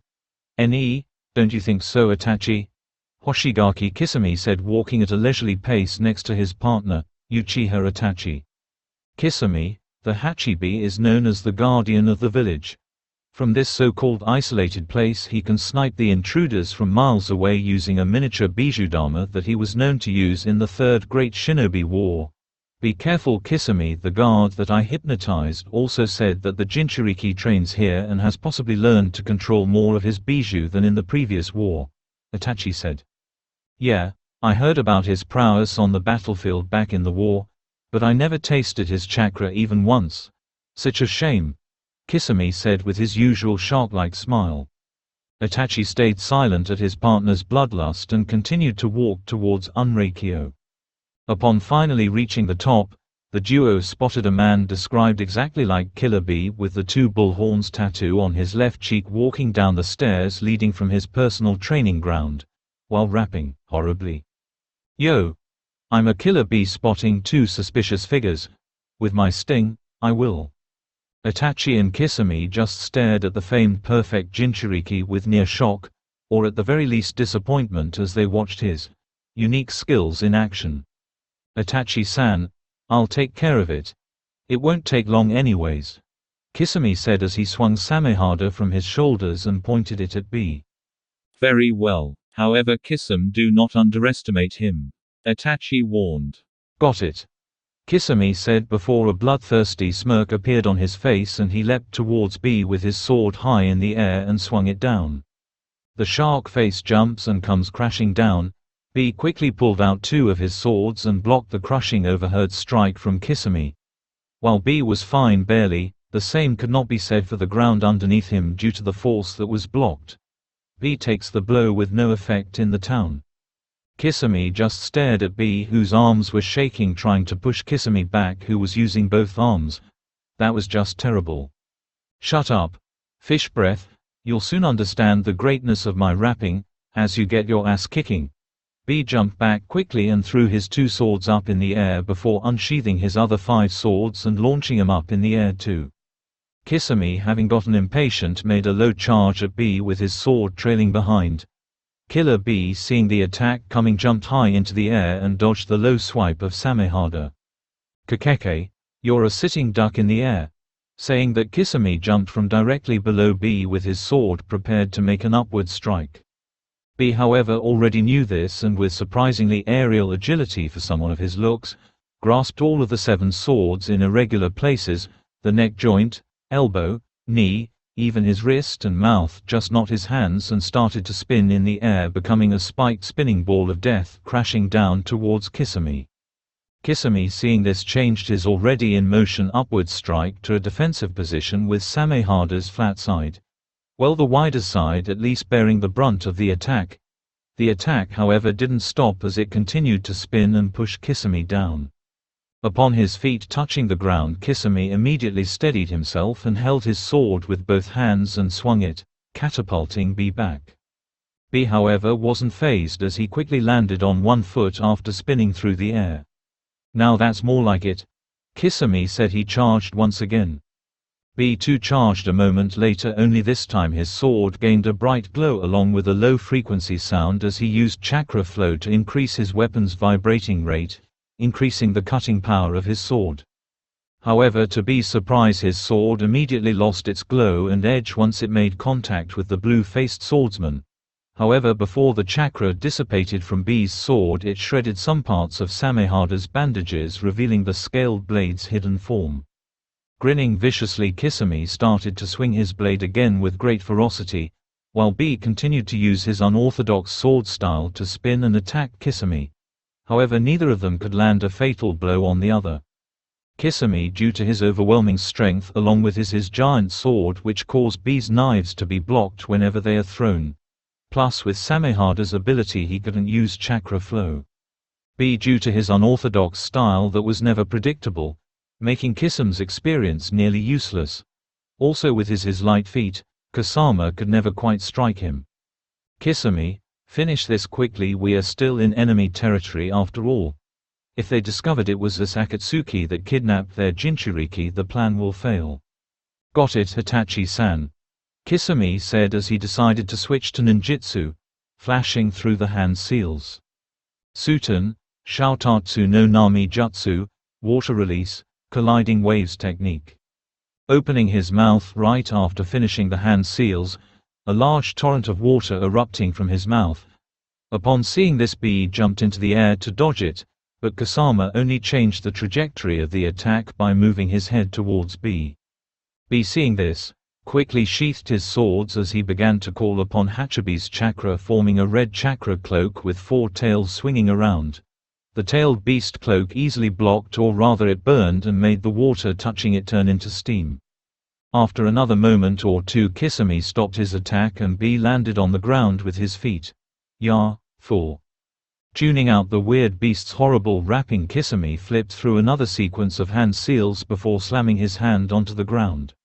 Don't you think so, Itachi? Hoshigaki Kisame said, walking at a leisurely pace next to his partner, Uchiha Itachi. Kisame, the Hachibi, is known as the guardian of the village. From this so-called isolated place he can snipe the intruders from miles away using a miniature Bijudama that he was known to use in the 3rd Great Shinobi War. Be careful, Kisame. The guard that I hypnotized also said that the Jinchuriki trains here and has possibly learned to control more of his Biju than in the previous war. Itachi said. Yeah, I heard about his prowess on the battlefield back in the war, but I never tasted his chakra even once. Such a shame, Kisame said with his usual shark-like smile. Itachi stayed silent at his partner's bloodlust and continued to walk towards Unreikyo. Upon finally reaching the top, the duo spotted a man described exactly like Killer Bee with the 2 bull horns tattoo on his left cheek walking down the stairs leading from his personal training ground, while rapping horribly. Yo! I'm a Killer Bee spotting 2 suspicious figures. With my sting, I will Itachi and Kisame just stared at the famed perfect Jinchuriki with near shock, or at the very least disappointment as they watched his unique skills in action. "Itachi-san, I'll take care of it. It won't take long anyways," Kisame said as he swung Samehada from his shoulders and pointed it at B. "Very well. However, Kisame, do not underestimate him," Itachi warned. "Got it," Kisame said before a bloodthirsty smirk appeared on his face and he leapt towards B with his sword high in the air and swung it down. The shark face jumps and comes crashing down. B quickly pulled out two of his swords and blocked the crushing overheard strike from Kisame. While B was fine barely, the same could not be said for the ground underneath him due to the force that was blocked. B takes the blow with no effect in the town. Kisame just stared at B, whose arms were shaking trying to push Kisame back, who was using both arms. That was just terrible. "Shut up. Fish breath, you'll soon understand the greatness of my rapping, as you get your ass kicking." B jumped back quickly and threw his two swords up in the air before unsheathing his other 5 swords and launching them up in the air too. Kisame, having gotten impatient, made a low charge at B with his sword trailing behind. Killer B, seeing the attack coming, jumped high into the air and dodged the low swipe of Samehada. "Kakeke, you're a sitting duck in the air," saying that Kisame jumped from directly below B with his sword prepared to make an upward strike. B, however, already knew this and with surprisingly aerial agility for someone of his looks, grasped all of the 7 swords in irregular places, the neck joint, elbow, knee, even his wrist and mouth, just not his hands, and started to spin in the air, becoming a spiked spinning ball of death crashing down towards Kisame. Kisame, seeing this, changed his already in motion upward strike to a defensive position with Samehada's flat side. Well, the wider side at least bearing the brunt of the attack. The attack, however, didn't stop as it continued to spin and push Kisame down. Upon his feet touching the ground, Kisame immediately steadied himself and held his sword with both hands and swung it, catapulting B back. B, however, wasn't fazed as he quickly landed on one foot after spinning through the air. "Now that's more like it," Kisame said. He charged once again. B too charged a moment later, only this time his sword gained a bright glow along with a low-frequency sound as he used chakra flow to increase his weapon's vibrating rate, increasing the cutting power of his sword. However, to B's surprise, his sword immediately lost its glow and edge once it made contact with the blue-faced swordsman. However, before the chakra dissipated from B's sword, it shredded some parts of Samehada's bandages, revealing the scaled blade's hidden form. Grinning viciously, Kisame started to swing his blade again with great ferocity, while B continued to use his unorthodox sword style to spin and attack Kisame. However, neither of them could land a fatal blow on the other. Kisame, due to his overwhelming strength along with his giant sword, which caused B's knives to be blocked whenever they are thrown. Plus, with Samehada's ability, he couldn't use chakra flow. B, due to his unorthodox style that was never predictable, making Kisame's experience nearly useless. Also, with his light feet, Kasama could never quite strike him. "Kisame, finish this quickly, we are still in enemy territory after all. If they discovered it was this Akatsuki that kidnapped their Jinchuriki, the plan will fail." "Got it, Itachi-san," Kisame said as he decided to switch to ninjutsu, flashing through the hand seals. Suten, Shoutatsu no Nami Jutsu, water release, colliding waves technique. Opening his mouth right after finishing the hand seals, a large torrent of water erupting from his mouth. Upon seeing this, B jumped into the air to dodge it, but Kasama only changed the trajectory of the attack by moving his head towards B. B, seeing this, quickly sheathed his swords as he began to call upon Hachibi's chakra, forming a red chakra cloak with 4 tails swinging around. The tailed beast cloak easily blocked, or rather it burned and made the water touching it turn into steam. After another moment or two, Kisame stopped his attack and B landed on the ground with his feet. "4." Tuning out the weird beast's horrible rapping, Kisame flipped through another sequence of hand seals before slamming his hand onto the ground.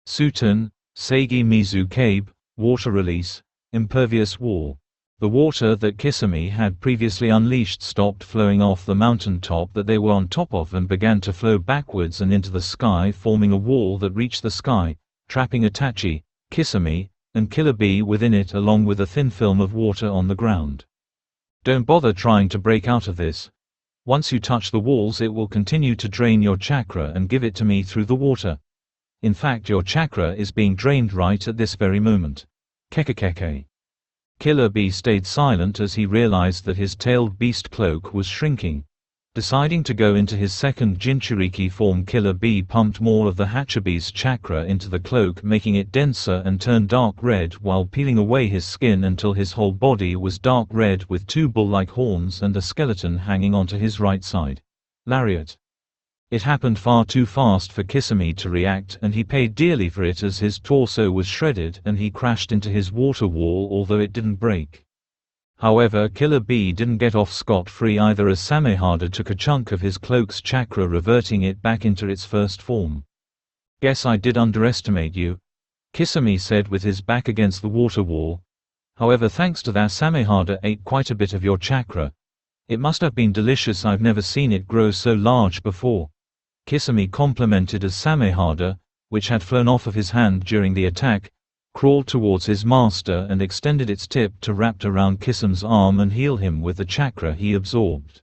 Suten, Seigi Mizu Kabe, water release, impervious wall. The water that Kisame had previously unleashed stopped flowing off the mountain top that they were on top of and began to flow backwards and into the sky, forming a wall that reached the sky, trapping Itachi, Kisame, and Killer Bee within it along with a thin film of water on the ground. Don't bother trying to break out of this. Once you touch the walls it will continue to drain your chakra and give it to me through the water. In fact your chakra is being drained right at this very moment. Kekekeke. Killer Bee stayed silent as he realized that his tailed beast cloak was shrinking. Deciding to go into his second Jinchuriki form, Killer Bee pumped more of the Hachibi's chakra into the cloak, making it denser and turn dark red while peeling away his skin until his whole body was dark red with two bull-like horns and a skeleton hanging onto his right side. Lariat. It happened far too fast for Kisame to react, and he paid dearly for it as his torso was shredded and he crashed into his water wall, although it didn't break. However, Killer Bee didn't get off scot-free either, as Samehada took a chunk of his cloak's chakra, reverting it back into its first form. "Guess I did underestimate you," Kisame said with his back against the water wall. "However, thanks to that, Samehada ate quite a bit of your chakra. It must have been delicious, I've never seen it grow so large before," Kisame complimented as Samehada, which had flown off of his hand during the attack, crawled towards his master and extended its tip to wrap around Kisame's arm and heal him with the chakra he absorbed.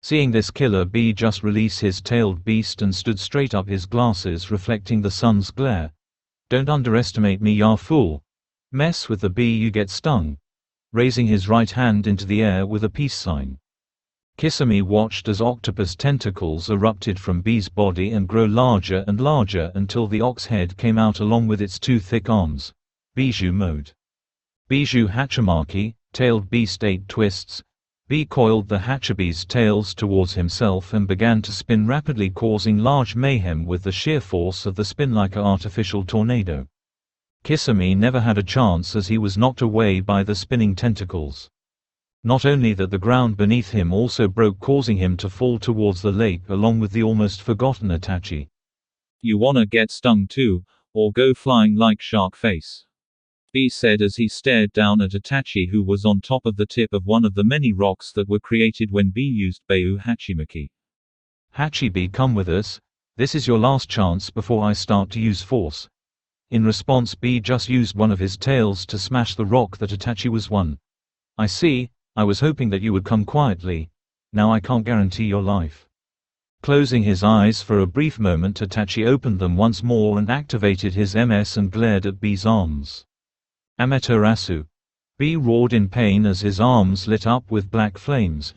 Seeing this, Killer Bee just released his tailed beast and stood straight up, his glasses reflecting the sun's glare. "Don't underestimate me, ya fool. Mess with the bee, you get stung," raising his right hand into the air with a peace sign. Kisame watched as octopus tentacles erupted from Bee's body and grow larger and larger until the ox head came out along with its two thick arms. Bijou mode. Bijou Hachimaki, tailed beast 8 twists. Bee coiled the Hachibi's tails towards himself and began to spin rapidly, causing large mayhem with the sheer force of the spin like an artificial tornado. Kisame never had a chance as he was knocked away by the spinning tentacles. Not only that, the ground beneath him also broke, causing him to fall towards the lake along with the almost forgotten Itachi. "You wanna get stung too, or go flying like shark face?" Bee said as he stared down at Itachi, who was on top of the tip of one of the many rocks that were created when Bee used Beiu Hachimaki. "Hachibi, come with us. This is your last chance before I start to use force." In response, Bee just used one of his tails to smash the rock that Itachi was on. "I see. I was hoping that you would come quietly. Now I can't guarantee your life." Closing his eyes for a brief moment, Itachi opened them once more and activated his MS and glared at Bee's arms. "Amaterasu!" Bee roared in pain as his arms lit up with black flames.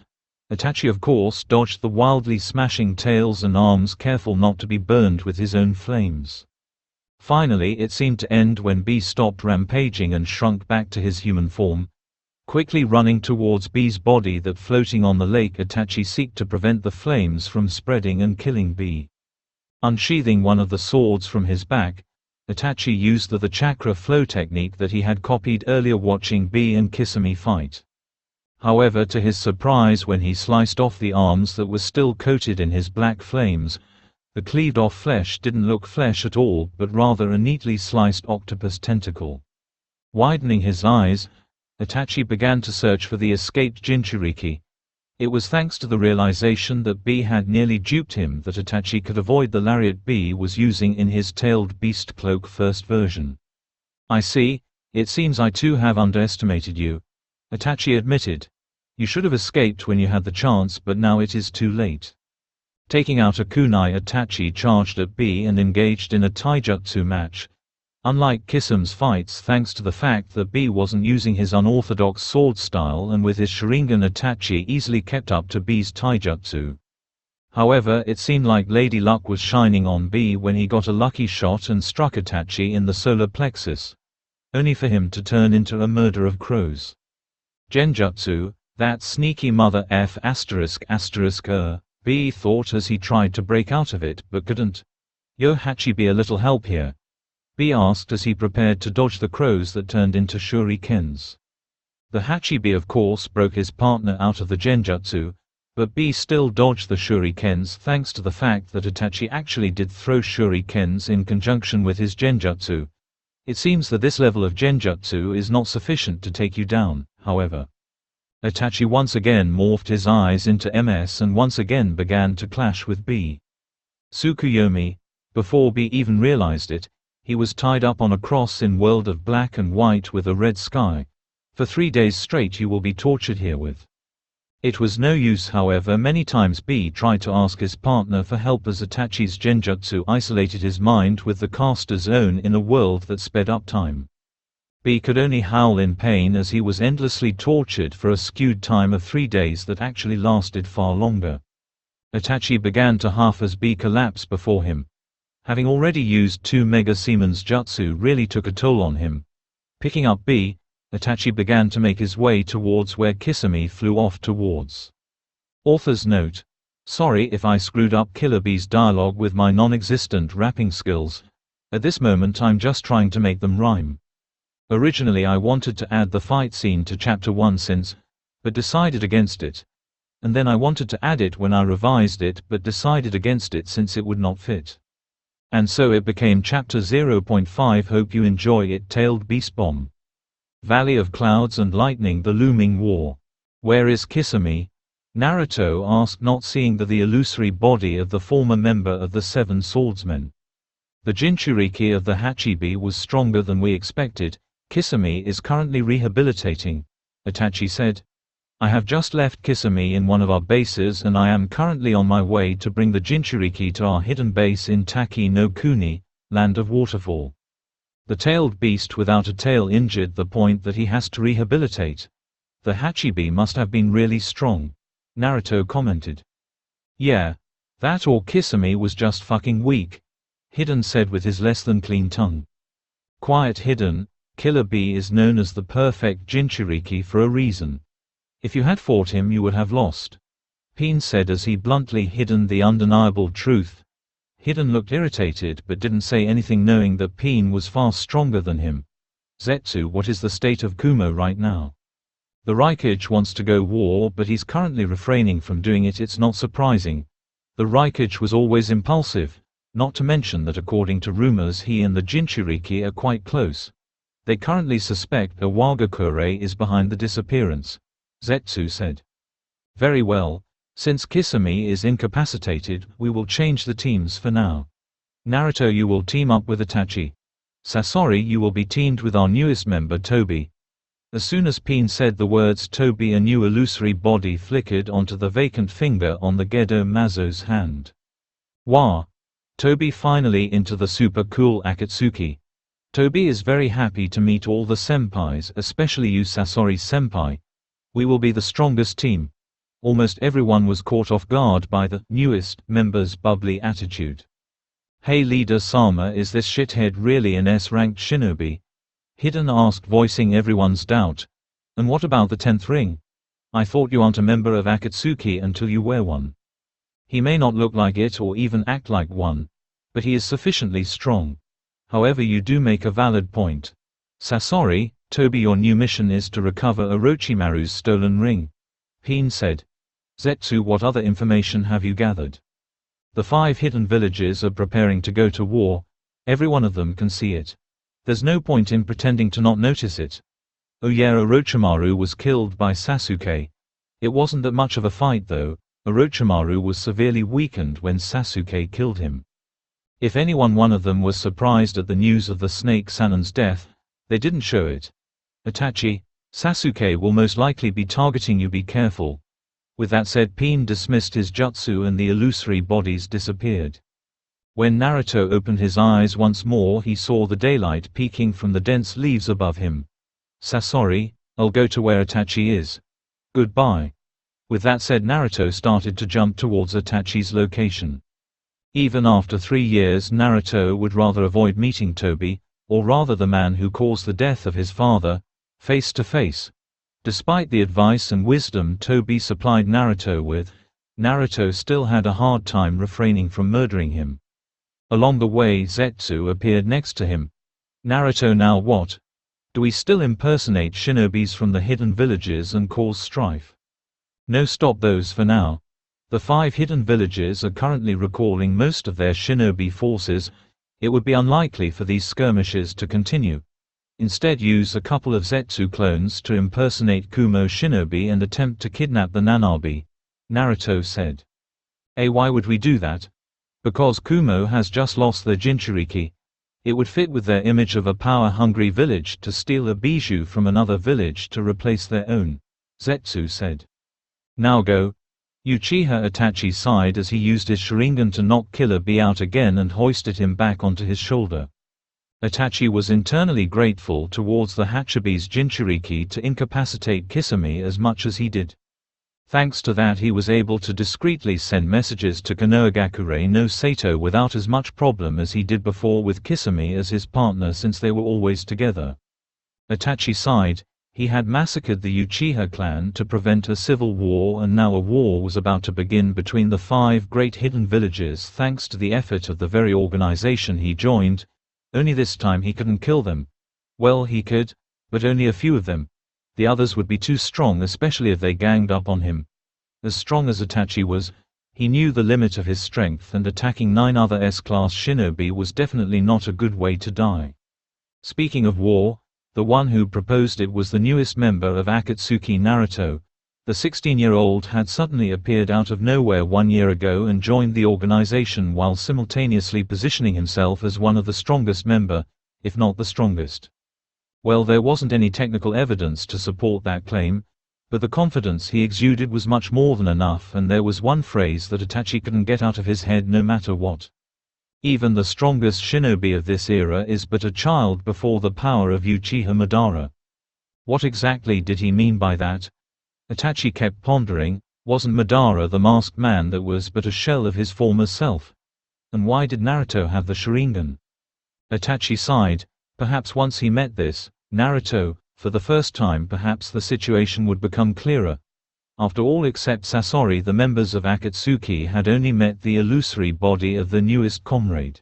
Itachi of course dodged the wildly smashing tails and arms, careful not to be burned with his own flames. Finally it seemed to end when Bee stopped rampaging and shrunk back to his human form. Quickly running towards Bee's body that floating on the lake, Itachi seeked to prevent the flames from spreading and killing Bee. Unsheathing one of the swords from his back, Itachi used the chakra flow technique that he had copied earlier watching Bee and Kisame fight. However, to his surprise, when he sliced off the arms that were still coated in his black flames, the cleaved off flesh didn't look flesh at all but rather a neatly sliced octopus tentacle. Widening his eyes, Itachi began to search for the escaped Jinchuriki. It was thanks to the realization that Bee had nearly duped him that Itachi could avoid the lariat Bee was using in his tailed beast cloak first version. "I see. It seems I too have underestimated you," Itachi admitted. "You should have escaped when you had the chance, but now it is too late." Taking out a kunai, Itachi charged at Bee and engaged in a taijutsu match. Unlike Kisame's fights, thanks to the fact that Bee wasn't using his unorthodox sword style, and with his Sharingan, Itachi easily kept up to Bee's taijutsu. However, it seemed like Lady Luck was shining on Bee when he got a lucky shot and struck Itachi in the solar plexus, only for him to turn into a murder of crows. Genjutsu, that sneaky mother F***, Bee thought as he tried to break out of it but couldn't. "Yo Hachibi, a little help here?" Bee asked as he prepared to dodge the crows that turned into shurikens. The Hachibi of course broke his partner out of the genjutsu, but Bee still dodged the shurikens thanks to the fact that Itachi actually did throw shurikens in conjunction with his genjutsu. It seems that this level of genjutsu is not sufficient to take you down. however. Itachi once again morphed his eyes into MS and once again began to clash with B. Tsukuyomi. Before B even realized it, he was tied up on a cross in world of black and white with a red sky. For 3 days straight you will be tortured herewith. It was no use, however. Many times B tried to ask his partner for help as Itachi's genjutsu isolated his mind with the caster's own in a world that sped up time. B could only howl in pain as he was endlessly tortured for a skewed time of 3 days that actually lasted far longer. Itachi began to huff as B collapsed before him. Having already used 2 Mega Siemens jutsu really took a toll on him. Picking up B, Itachi began to make his way towards where Kisame flew off towards. Author's note: sorry if I screwed up Killer Bee's dialogue with my non-existent rapping skills. At this moment I'm just trying to make them rhyme. Originally I wanted to add the fight scene to chapter 1 but decided against it. And then I wanted to add it when I revised it but decided against it since it would not fit. And so it became chapter 0.5. Hope you enjoy it. Tailed Beast Bomb. Valley of Clouds and Lightning. The Looming War. Where is Kisame? Naruto asked, not seeing the illusory body of the former member of the Seven Swordsmen. The Jinchuriki of the Hachibi was stronger than we expected. Kisame is currently rehabilitating, Itachi said. I have just left Kisame in one of our bases and I am currently on my way to bring the Jinchuriki to our hidden base in Taki no Kuni, Land of Waterfall. The tailed beast without a tail injured the point that he has to rehabilitate. The Hachibi must have been really strong, Naruto commented. Yeah. That or Kisame was just fucking weak, Hidden said with his less than clean tongue. Quiet Hidden, Killer Bee is known as the perfect Jinchuriki for a reason. If you had fought him you would have lost, Peen said as he bluntly hidden the undeniable truth. Hidden looked irritated but didn't say anything, knowing that Peen was far stronger than him. Zetsu, what is the state of Kumo right now? The Raikage wants to go war but he's currently refraining from doing it. It's not surprising. The Raikage was always impulsive, not to mention that according to rumors he and the Jinchuriki are quite close. They currently suspect a Wagakure is behind the disappearance, Zetsu said. Very well. Since Kisame is incapacitated, we will change the teams for now. Naruto, you will team up with Itachi. Sasori, you will be teamed with our newest member Tobi. As soon as Peen said the words Tobi, a new illusory body flickered onto the vacant finger on the Gedo Mazo's hand. Wah! Tobi finally into the super cool Akatsuki. Tobi is very happy to meet all the senpais, especially you Sasori senpai. We will be the strongest team. Almost everyone was caught off guard by the newest member's bubbly attitude. Hey leader Sama, is this shithead really an S-ranked shinobi? Hidden asked, voicing everyone's doubt. And what about the 10th ring? I thought you aren't a member of Akatsuki until you wear one. He may not look like it or even act like one, but he is sufficiently strong. However, you do make a valid point. Sasori, Tobi, your new mission is to recover Orochimaru's stolen ring, Peen said. Zetsu, what other information have you gathered? The 5 hidden villages are preparing to go to war. Every one of them can see it. There's no point in pretending to not notice it. Oh yeah, Orochimaru was killed by Sasuke. It wasn't that much of a fight though. Orochimaru was severely weakened when Sasuke killed him. If one of them was surprised at the news of the Snake Sanon's death, they didn't show it. Itachi, Sasuke will most likely be targeting you, be careful. With that said, Peen dismissed his jutsu and the illusory bodies disappeared. When Naruto opened his eyes once more, he saw the daylight peeking from the dense leaves above him. Sasori, I'll go to where Itachi is. Goodbye. With that said, Naruto started to jump towards Itachi's location. Even after 3 years, Naruto would rather avoid meeting Tobi, or rather the man who caused the death of his father, face to face. Despite the advice and wisdom Tobi supplied Naruto with, Naruto still had a hard time refraining from murdering him. Along the way, Zetsu appeared next to him. Naruto, now what? Do we still impersonate shinobis from the hidden villages and cause strife? No, stop those for now. The 5 hidden villages are currently recalling most of their shinobi forces. It would be unlikely for these skirmishes to continue. Instead use a couple of Zetsu clones to impersonate Kumo Shinobi and attempt to kidnap the Nanabi, Naruto said. Why would we do that? Because Kumo has just lost their Jinchuriki. It would fit with their image of a power-hungry village to steal a bijou from another village to replace their own, Zetsu said. Now go. Uchiha Itachi sighed as he used his Sharingan to knock Killer Bee out again and hoisted him back onto his shoulder. Itachi was internally grateful towards the Hachibi's Jinchuriki to incapacitate Kisame as much as he did. Thanks to that he was able to discreetly send messages to Konohagakure no Sato without as much problem as he did before with Kisame as his partner since they were always together. Itachi sighed. He had massacred the Uchiha clan to prevent a civil war, and now a war was about to begin between the 5 great hidden villages thanks to the effort of the very organization he joined. Only this time he couldn't kill them. Well, he could, but only a few of them. The others would be too strong, especially if they ganged up on him. As strong as Itachi was, he knew the limit of his strength, and attacking 9 other S-class shinobi was definitely not a good way to die. Speaking of war, the one who proposed it was the newest member of Akatsuki, Naruto. The 16-year-old had suddenly appeared out of nowhere 1 year ago and joined the organization while simultaneously positioning himself as one of the strongest member, if not the strongest. Well, there wasn't any technical evidence to support that claim, but the confidence he exuded was much more than enough, and there was one phrase that Itachi couldn't get out of his head no matter what. Even the strongest shinobi of this era is but a child before the power of Uchiha Madara. What exactly did he mean by that? Itachi kept pondering. Wasn't Madara the masked man that was but a shell of his former self? And why did Naruto have the Sharingan? Itachi sighed. Perhaps once he met this, Naruto, for the first time, perhaps the situation would become clearer. After all except Sasori, the members of Akatsuki had only met the illusory body of the newest comrade.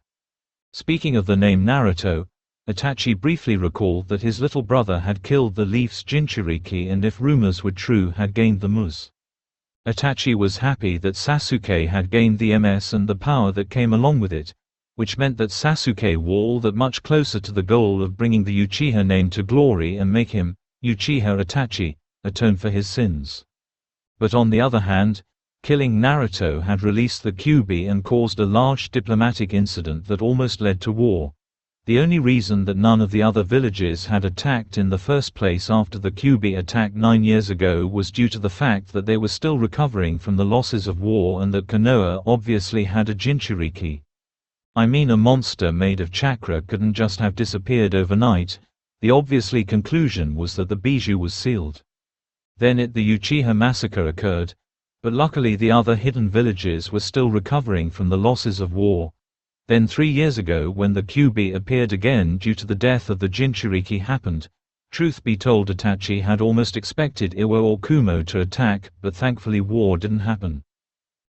Speaking of the name Naruto, Itachi briefly recalled that his little brother had killed the Leaf's Jinchuriki and, if rumors were true, had gained the Muz. Itachi was happy that Sasuke had gained the MS and the power that came along with it, which meant that Sasuke was all that much closer to the goal of bringing the Uchiha name to glory and make him, Uchiha Itachi, atone for his sins. But on the other hand, killing Naruto had released the Kyuubi and caused a large diplomatic incident that almost led to war. The only reason that none of the other villages had attacked in the first place after the Kyuubi attack 9 years ago was due to the fact that they were still recovering from the losses of war and that Konoha obviously had a Jinchuriki. I mean, a monster made of chakra couldn't just have disappeared overnight. The obviously conclusion was that the bijou was sealed. Then the Uchiha massacre occurred, but luckily the other hidden villages were still recovering from the losses of war. Then 3 years ago, when the Kyuubi appeared again due to the death of the Jinchuriki happened. Truth be told, Itachi had almost expected Iwa or Kumo to attack, but thankfully war didn't happen.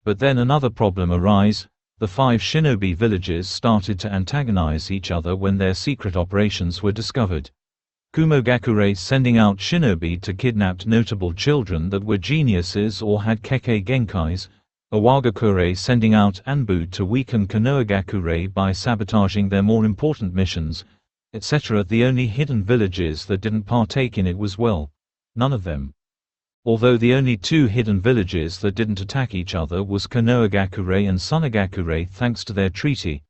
But then another problem arose. The 5 shinobi villages started to antagonize each other when their secret operations were discovered. Kumogakure sending out shinobi to kidnap notable children that were geniuses or had Kekkei Genkais, Owagakure sending out Anbu to weaken Konohagakure by sabotaging their more important missions, etc. The only hidden villages that didn't partake in it was, well, none of them. Although the only 2 hidden villages that didn't attack each other was Konohagakure and Sunagakure thanks to their treaty.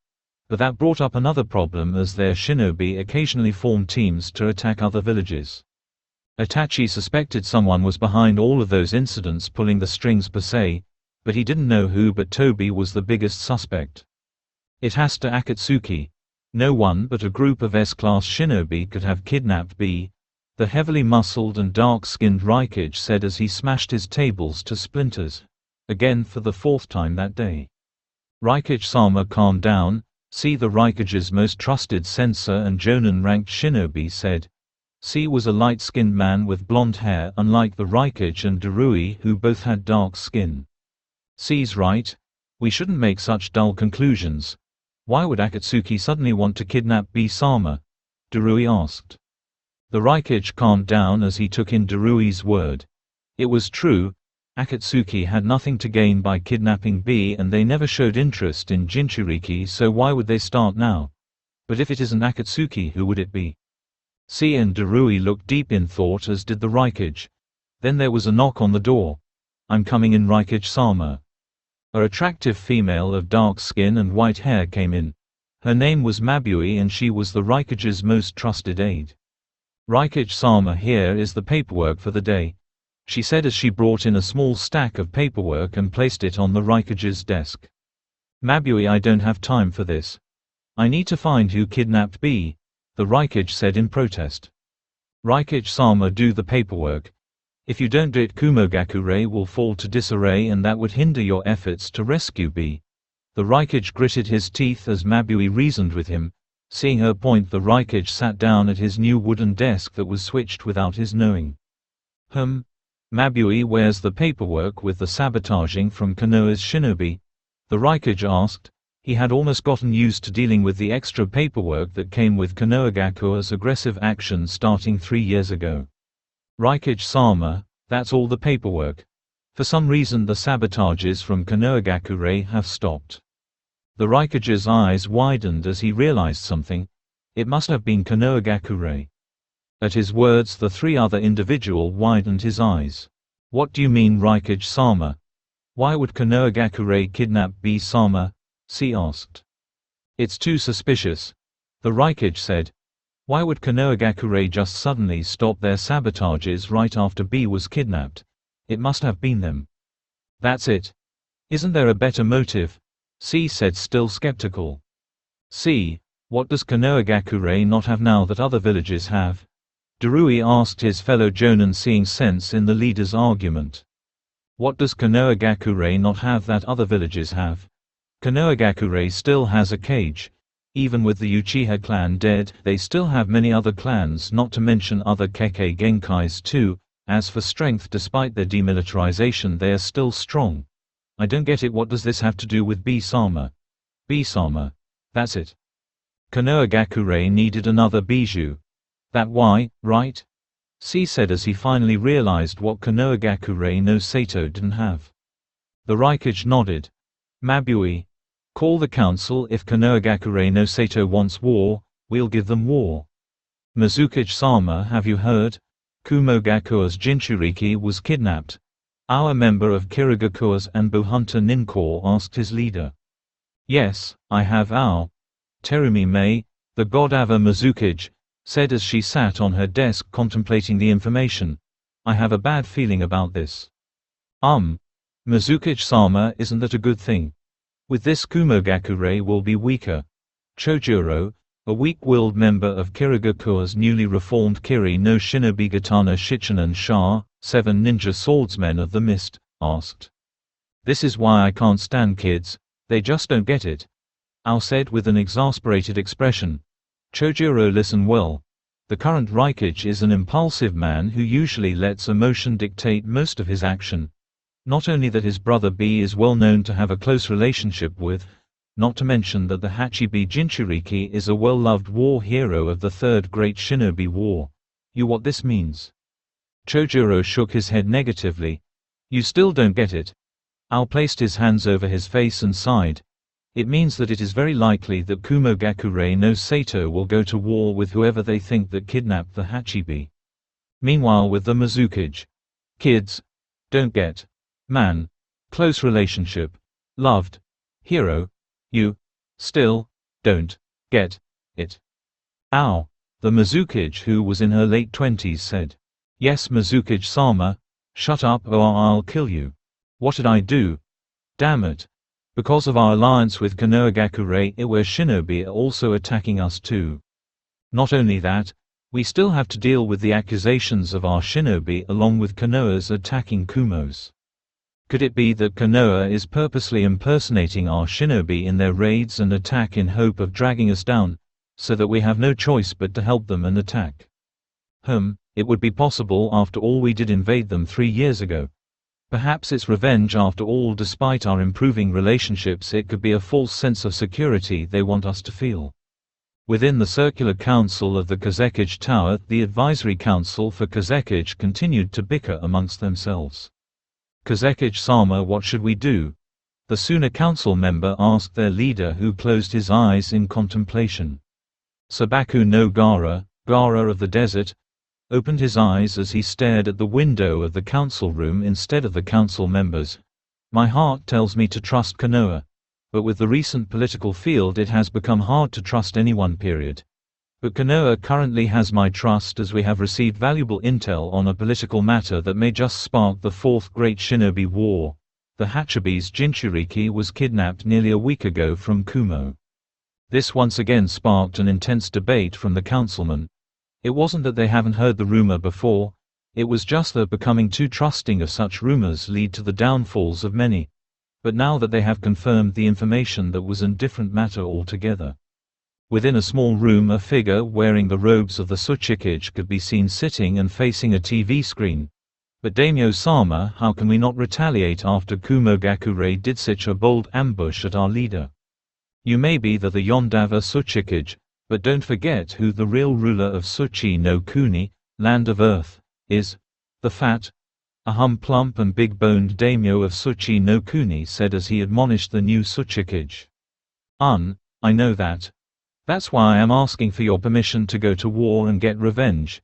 But that brought up another problem, as their shinobi occasionally formed teams to attack other villages. Itachi suspected someone was behind all of those incidents, pulling the strings per se, but he didn't know who. But Tobi was the biggest suspect. It has to Akatsuki. No one but a group of S-class shinobi could have kidnapped B. The heavily muscled and dark-skinned Raikage said as he smashed his tables to splinters. Again for the 4th time that day. Raikage-sama, calm down. C. The Raikage's most trusted censor and Jonin-ranked shinobi said. C was a light-skinned man with blonde hair, unlike the Raikage and Darui, who both had dark skin. C's right. We shouldn't make such dull conclusions. Why would Akatsuki suddenly want to kidnap B-sama? Darui asked. The Raikage calmed down as he took in Darui's word. It was true. Akatsuki had nothing to gain by kidnapping B, and they never showed interest in Jinchuriki, so why would they start now? But if it isn't Akatsuki, who would it be? C and Darui looked deep in thought, as did the Raikage. Then there was a knock on the door. "I'm coming in, Raikage-sama." A attractive female of dark skin and white hair came in. Her name was Mabui and she was the Raikage's most trusted aide. "Raikage-sama, here is the paperwork for the day," she said as she brought in a small stack of paperwork and placed it on the Raikage's desk. "Mabui, I don't have time for this. I need to find who kidnapped B," the Raikage said in protest. "Raikage-sama, do the paperwork. If you don't do it, Kumogakure will fall to disarray and that would hinder your efforts to rescue B." The Raikage gritted his teeth as Mabui reasoned with him. Seeing her point, the Raikage sat down at his new wooden desk that was switched without his knowing. "Mabui, where's the paperwork with the sabotaging from Konoha's shinobi?" the Raikage asked. He had almost gotten used to dealing with the extra paperwork that came with Konohagakure's aggressive actions starting 3 years ago. "Raikage-sama, that's all the paperwork. For some reason the sabotages from Konohagakure have stopped." The Raikage's eyes widened as he realized something. It must have been Konohagakure. At his words, the 3 other individuals widened his eyes. "What do you mean, Raikage-sama? Why would Konohagakure kidnap B-sama?" C asked. "It's too suspicious," the Raikage said. "Why would Konohagakure just suddenly stop their sabotages right after B was kidnapped? It must have been them." "That's it. Isn't there a better motive?" C said, still skeptical. "C, what does Konohagakure not have now that other villages have?" Darui asked his fellow jonin, seeing sense in the leader's argument. "What does Konohagakure not have that other villages have? Konohagakure still has a cage. Even with the Uchiha clan dead, they still have many other clans, not to mention other Kekkei Genkais too. As for strength, despite their demilitarization they are still strong. I don't get it. What does this have to do with B-sama? B-sama. That's it. Konohagakure needed another bijou. That why, right?" C said as he finally realized what Konohagakure no Sato didn't have. The Raikage nodded. "Mabui, call the council. If Konohagakure no Sato wants war, we'll give them war." "Mizukage-sama, have you heard? Kumogakure's Jinchuriki was kidnapped." Our member of Kirigakure's Anbu Hunter Ninkor asked his leader. "Yes, I have." Terumi Mei, the god Ava Mizukage, said as she sat on her desk contemplating the information. "I have a bad feeling about this." Mizukage-sama, isn't that a good thing? With this Kumogakure will be weaker." Chojuro, a weak-willed member of Kirigakure's newly reformed Kiri no Shinobi Gitana Shichinen Sha, 7 ninja swordsmen of the mist, asked. "This is why I can't stand kids, they just don't get it," Ao said with an exasperated expression. Chojuro, listen well. The current Raikage is an impulsive man who usually lets emotion dictate most of his action. Not only that his brother B is well known to have a close relationship with, not to mention that the Hachibi Jinchuriki is a well-loved war hero of the Third Great Shinobi War. You what this means? Chojuro shook his head negatively. You still don't get it? Ao placed his hands over his face and sighed. It means that it is very likely that Kumogakure no Sato will go to war with whoever they think that kidnapped the Hachibi. Meanwhile with the Mizukage. Kids. Don't get. Man. Close relationship. Loved. Hero. You. Still. Don't. Get. It. Ow. The Mizukage, who was in her late 20s, said. Yes, Mizukage-sama. Shut up or I'll kill you. What did I do? Damn it. Because of our alliance with Konohagakure, Iwa Shinobi are also attacking us too. Not only that, we still have to deal with the accusations of our shinobi along with Konoha's attacking Kumos. Could it be that Konoha is purposely impersonating our shinobi in their raids and attack in hope of dragging us down, so that we have no choice but to help them and attack? It would be possible. After all, we did invade them 3 years ago. Perhaps it's revenge after all. Despite our improving relationships, it could be a false sense of security they want us to feel. Within the Circular Council of the Kazekage Tower, the Advisory Council for Kazekage continued to bicker amongst themselves. Kazekage-sama, what should we do? The Suna Council member asked their leader, who closed his eyes in contemplation. Sabaku no Gara, Gaara of the desert, opened his eyes as he stared at the window of the council room instead of the council members. My heart tells me to trust Konoha. But with the recent political field it has become hard to trust anyone. But Konoha currently has my trust as we have received valuable intel on a political matter that may just spark the Fourth Great Shinobi War. The Hachibi's Jinchuriki was kidnapped nearly a week ago from Kumo. This once again sparked an intense debate from the councilmen. It wasn't that they haven't heard the rumor before, it was just that becoming too trusting of such rumors lead to the downfalls of many. But now that they have confirmed the information, that was a different matter altogether. Within a small room, a figure wearing the robes of the Tsuchikage could be seen sitting and facing a TV screen. But Daimyo-sama, how can we not retaliate after Kumogakure did such a bold ambush at our leader? You may be the Yondawa Tsuchikage, but don't forget who the real ruler of Tsuchi no Kuni, Land of Earth, is. The fat, plump and big-boned daimyo of Tsuchi no Kuni said as he admonished the new Tsuchikage. I know that. That's why I am asking for your permission to go to war and get revenge.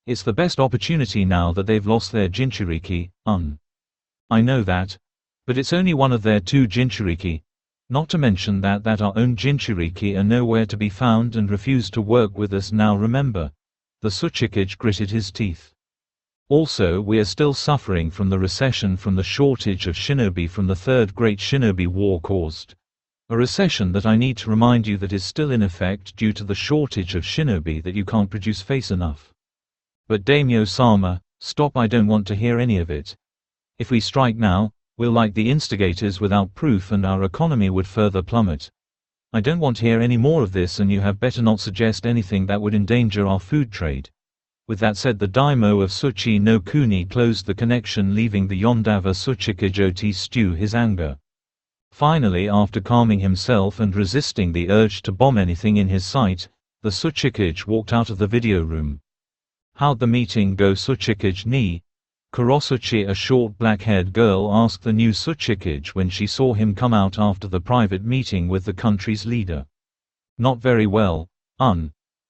It's the best opportunity now that they've lost their Jinchuriki. I know that. But it's only one of their two Jinchuriki. Not to mention that our own Jinchuriki are nowhere to be found and refuse to work with us now, remember. The Tsuchikage gritted his teeth. Also, we are still suffering from the recession from the shortage of shinobi from the Third Great Shinobi War caused. A recession that I need to remind you that is still in effect due to the shortage of shinobi that you can't produce face enough. But Daimyo-sama, stop, I don't want to hear any of it. If we strike now, we'll like the instigators without proof and our economy would further plummet. I don't want to hear any more of this, and you have better not suggest anything that would endanger our food trade. With that said, the daimyo of Tsuchi no Kuni closed the connection, leaving the Yondawa Tsuchikage to stew his anger. Finally, after calming himself and resisting the urge to bomb anything in his sight, the Tsuchikage walked out of the video room. How'd the meeting go, Tsuchikage ni? Kurosuchi, a short black-haired girl, asked the new Tsuchikage when she saw him come out after the private meeting with the country's leader. Not very well,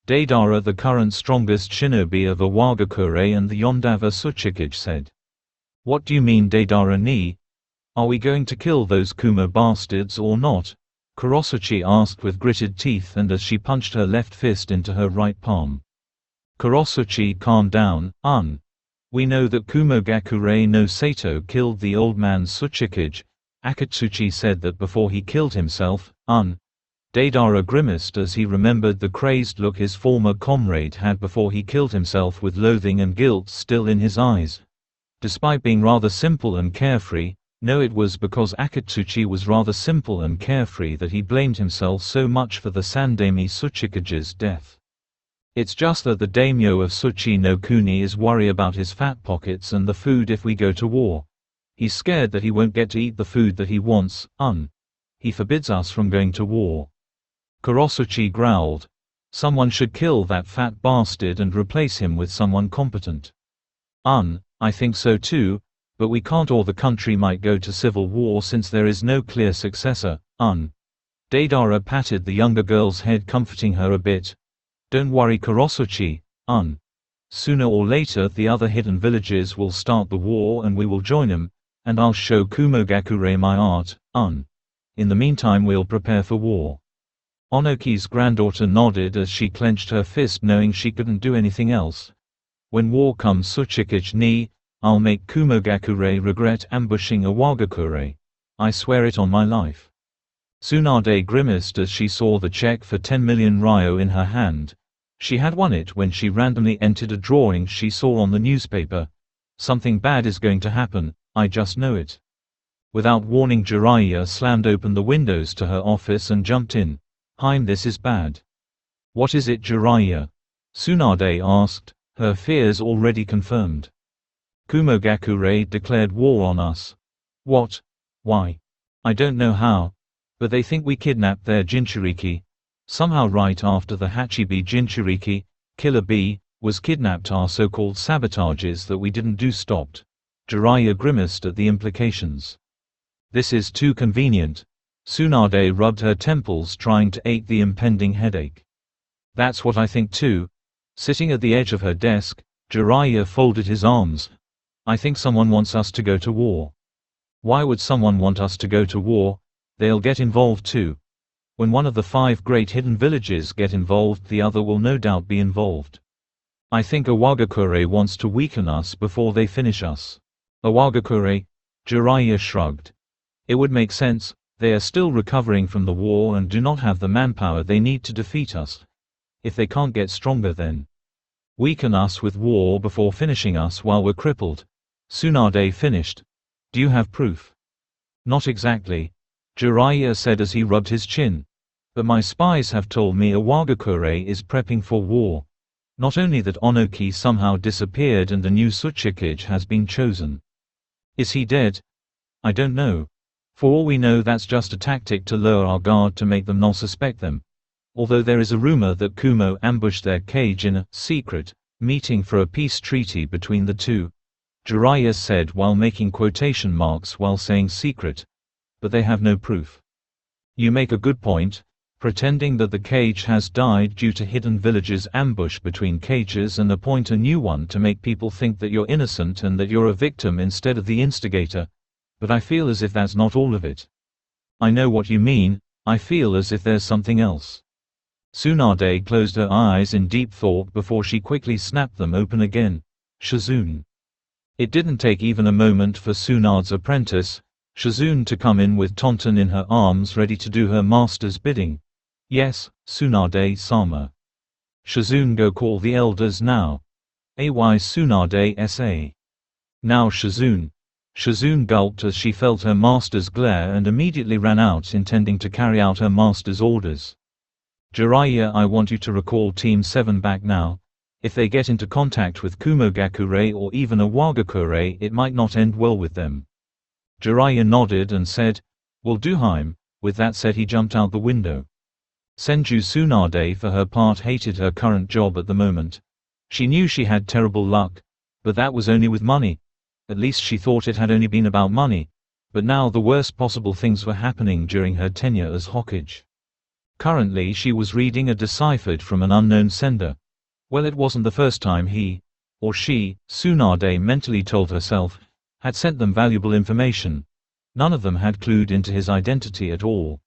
Deidara, the current strongest shinobi of Iwagakure and the Yondawa Tsuchikage, said. What do you mean, Deidara ni? Are we going to kill those Kumo bastards or not? Kurosuchi asked with gritted teeth and as she punched her left fist into her right palm. Kurosuchi, calm down, We know that Kumogakure no Sato killed the old man Tsuchikage. Akatsuchi said that before he killed himself, Deidara grimaced as he remembered the crazed look his former comrade had before he killed himself, with loathing and guilt still in his eyes. Despite being rather simple and carefree, no, it was because Akatsuchi was rather simple and carefree that he blamed himself so much for the Sandaime Tsuchikage's death. It's just that the daimyo of Tsuchi no Kuni is worried about his fat pockets and the food if we go to war. He's scared that he won't get to eat the food that he wants, He forbids us from going to war. Kurosuchi growled. Someone should kill that fat bastard and replace him with someone competent. I think so too, but we can't, or the country might go to civil war since there is no clear successor, Deidara patted the younger girl's head, comforting her a bit. Don't worry, Kurosuchi, Sooner or later the other hidden villages will start the war and we will join them, and I'll show Kumogakure my art, In the meantime we'll prepare for war. Onoki's granddaughter nodded as she clenched her fist, knowing she couldn't do anything else. When war comes, Tsuchikage ni, I'll make Kumogakure regret ambushing Iwagakure. I swear it on my life. Tsunade grimaced as she saw the check for 10 million ryo in her hand. She had won it when she randomly entered a drawing she saw on the newspaper. Something bad is going to happen, I just know it. Without warning, Jiraiya slammed open the windows to her office and jumped in. This is bad. What is it, Jiraiya? Tsunade asked, her fears already confirmed. Kumogakure declared war on us. What? Why? I don't know how. But they think we kidnapped their Jinchuriki. Somehow right after the Hachibi Jinchuriki, Killer Bee, was kidnapped, our so-called sabotages that we didn't do stopped. Jiraiya grimaced at the implications. This is too convenient. Tsunade rubbed her temples, trying to ache the impending headache. That's what I think too. Sitting at the edge of her desk, Jiraiya folded his arms. I think someone wants us to go to war. Why would someone want us to go to war? They'll get involved too. When one of the 5 great hidden villages get involved, the other will no doubt be involved. I think Iwagakure wants to weaken us before they finish us. Iwagakure? Jiraiya shrugged. It would make sense. They are still recovering from the war and do not have the manpower they need to defeat us. If they can't get stronger, then weaken us with war before finishing us while we're crippled. Tsunade finished. Do you have proof? Not exactly, Jiraiya said as he rubbed his chin. But my spies have told me Iwagakure is prepping for war. Not only that Onoki somehow disappeared and a new Tsuchikage has been chosen. Is he dead? I don't know. For all we know, that's just a tactic to lower our guard to make them not suspect them. Although there is a rumor that Kumo ambushed their cage in a secret meeting for a peace treaty between the two, Jiraiya said while making quotation marks while saying secret. But they have no proof. You make a good point. Pretending that the cage has died due to hidden villages ambush between cages and appoint a new one to make people think that you're innocent and that you're a victim instead of the instigator. But I feel as if that's not all of it. I know what you mean. I feel as if there's something else. Tsunade closed her eyes in deep thought before she quickly snapped them open again. Shizune. It didn't take even a moment for Tsunade's apprentice, Shizune, to come in with Tonton in her arms ready to do her master's bidding. Yes, Tsunade-sama. Shizune, go call the elders now. Ay Tsunade-sa. Now Shizune. Shizune gulped as she felt her master's glare and immediately ran out, intending to carry out her master's orders. Jiraiya, I want you to recall Team 7 back now. If they get into contact with Kumogakure or even Iwagakure, it might not end well with them. Jiraiya nodded and said, "Will do, Haim." With that said, he jumped out the window. Senju Tsunade for her part hated her current job at the moment. She knew she had terrible luck, but that was only with money. At least she thought it had only been about money. But now the worst possible things were happening during her tenure as Hokage. Currently she was reading a deciphered from an unknown sender. Well, it wasn't the first time he, or she, Tsunade mentally told herself, had sent them valuable information. None of them had clued into his identity at all.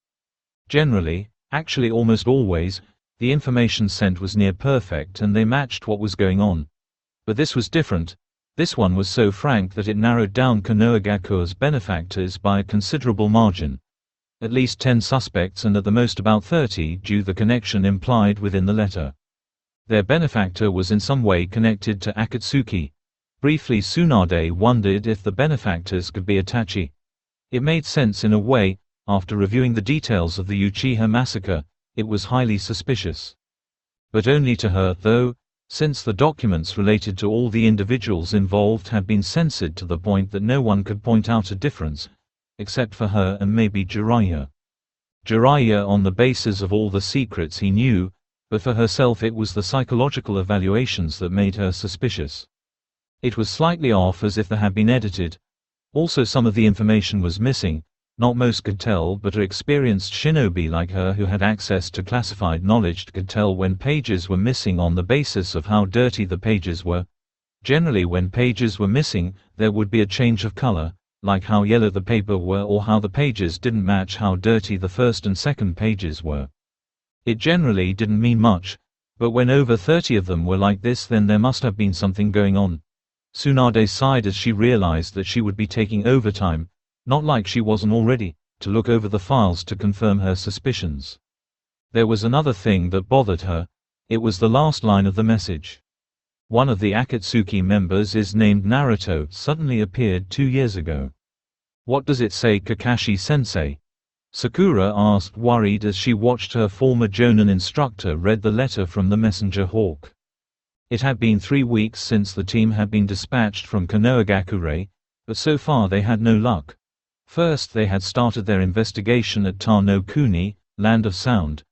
Generally, actually almost always, the information sent was near perfect and they matched what was going on. But this was different. This one was so frank that it narrowed down Konohagakure's benefactors by a considerable margin. At least 10 suspects, and at the most about 30 due the connection implied within the letter. Their benefactor was in some way connected to Akatsuki. Briefly, Tsunade wondered if the benefactors could be Itachi. It made sense in a way. After reviewing the details of the Uchiha massacre, it was highly suspicious. But only to her, though, since the documents related to all the individuals involved had been censored to the point that no one could point out a difference, except for her and maybe Jiraiya. Jiraiya on the basis of all the secrets he knew, but for herself it was the psychological evaluations that made her suspicious. It was slightly off, as if they had been edited. Also, some of the information was missing. Not most could tell, but an experienced shinobi like her who had access to classified knowledge could tell when pages were missing on the basis of how dirty the pages were. Generally, when pages were missing, there would be a change of color, like how yellow the paper were or how the pages didn't match how dirty the first and second pages were. It generally didn't mean much, but when over 30 of them were like this, then there must have been something going on. Tsunade sighed as she realized that she would be taking overtime, not like she wasn't already, to look over the files to confirm her suspicions. There was another thing that bothered her. It was the last line of the message. One of the Akatsuki members is named Naruto, suddenly appeared 2 years ago. What does it say, Kakashi-sensei? Sakura asked, worried as she watched her former Jonin instructor read the letter from the messenger hawk. It had been 3 weeks since the team had been dispatched from Konohagakure, but so far they had no luck. First they had started their investigation at Ta no Kuni, Land of Sound,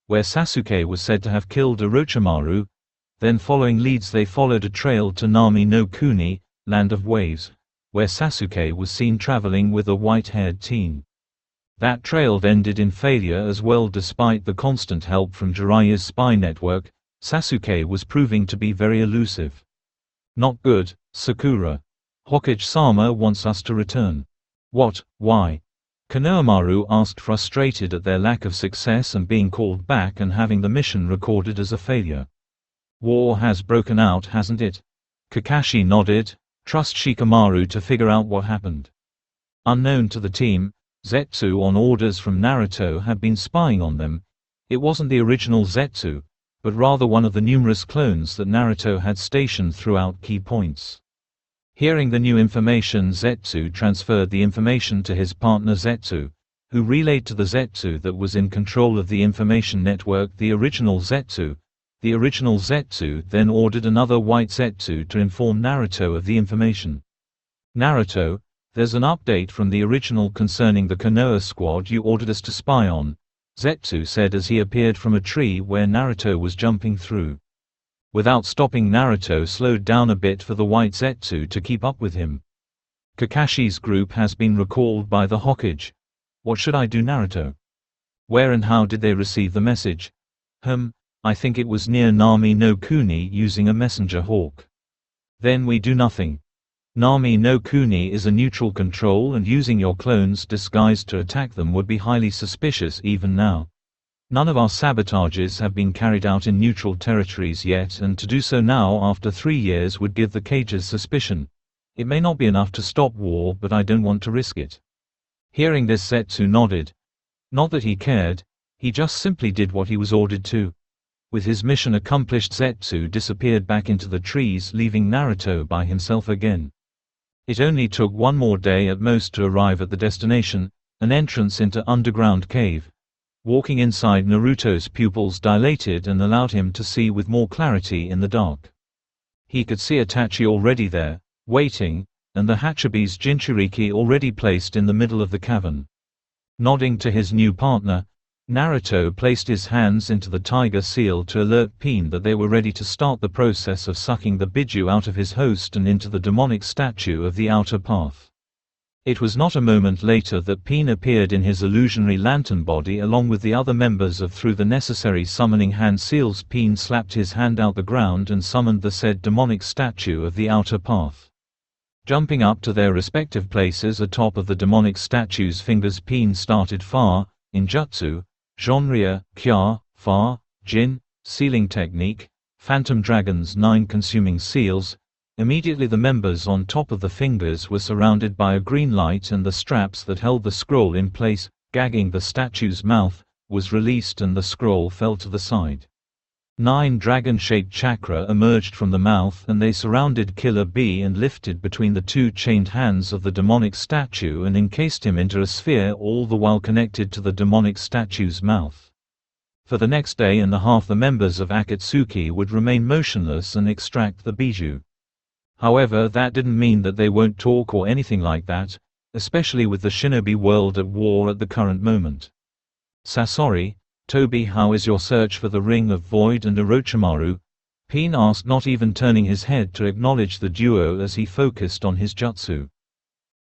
where Sasuke was said to have killed Orochimaru. Then following leads they followed a trail to Nami no Kuni, Land of Waves, where Sasuke was seen traveling with a white-haired teen. That trail ended in failure as well. Despite the constant help from Jiraiya's spy network, Sasuke was proving to be very elusive. Not good, Sakura. Hokage-sama wants us to return. What, why? Konohamaru asked, frustrated at their lack of success and being called back and having the mission recorded as a failure. War has broken out, hasn't it? Kakashi nodded. Trust Shikamaru to figure out what happened. Unknown to the team, Zetsu on orders from Naruto had been spying on them. It wasn't the original Zetsu, but rather one of the numerous clones that Naruto had stationed throughout key points. Hearing the new information, Zetsu transferred the information to his partner Zetsu, who relayed to the Zetsu that was in control of the information network the original Zetsu. The original Zetsu then ordered another white Zetsu to inform Naruto of the information. Naruto, there's an update from the original concerning the Konoha squad you ordered us to spy on, Zetsu said as he appeared from a tree where Naruto was jumping through. Without stopping, Naruto slowed down a bit for the white Zetsu to keep up with him. Kakashi's group has been recalled by the Hokage. What should I do, Naruto? Where and how did they receive the message? I think it was near Nami no Kuni using a messenger hawk. Then we do nothing. Nami no Kuni is a neutral control, and using your clones disguised to attack them would be highly suspicious even now. None of our sabotages have been carried out in neutral territories yet, and to do so now after 3 years would give the Kages suspicion. It may not be enough to stop war, but I don't want to risk it. Hearing this, Zetsu nodded. Not that he cared, he just simply did what he was ordered to. With his mission accomplished, Zetsu disappeared back into the trees, leaving Naruto by himself again. It only took one more day at most to arrive at the destination, an entrance into underground cave. Walking inside, Naruto's pupils dilated and allowed him to see with more clarity in the dark. He could see Itachi already there, waiting, and the Hachibi's Jinchuriki already placed in the middle of the cavern. Nodding to his new partner, Naruto placed his hands into the tiger seal to alert Pain that they were ready to start the process of sucking the biju out of his host and into the demonic statue of the outer path. It was not a moment later that Pain appeared in his illusionary lantern body along with the other members of through the necessary summoning hand seals. Pain slapped his hand out the ground and summoned the said demonic statue of the outer path. Jumping up to their respective places atop of the demonic statue's fingers, Pain started Fa, in Jutsu, Genre, Kya, Fa, Jin, sealing technique, Phantom Dragon's 9 consuming seals. Immediately the members on top of the fingers were surrounded by a green light, and the straps that held the scroll in place, gagging the statue's mouth, was released and the scroll fell to the side. 9 dragon-shaped chakra emerged from the mouth, and they surrounded Killer Bee and lifted between the 2 chained hands of the demonic statue and encased him into a sphere, all the while connected to the demonic statue's mouth. For the next day and a half the members of Akatsuki would remain motionless and extract the biju. However, that didn't mean that they won't talk or anything like that, especially with the shinobi world at war at the current moment. Sasori, Toby, how is your search for the Ring of Void and Orochimaru? Pain asked, not even turning his head to acknowledge the duo as he focused on his jutsu.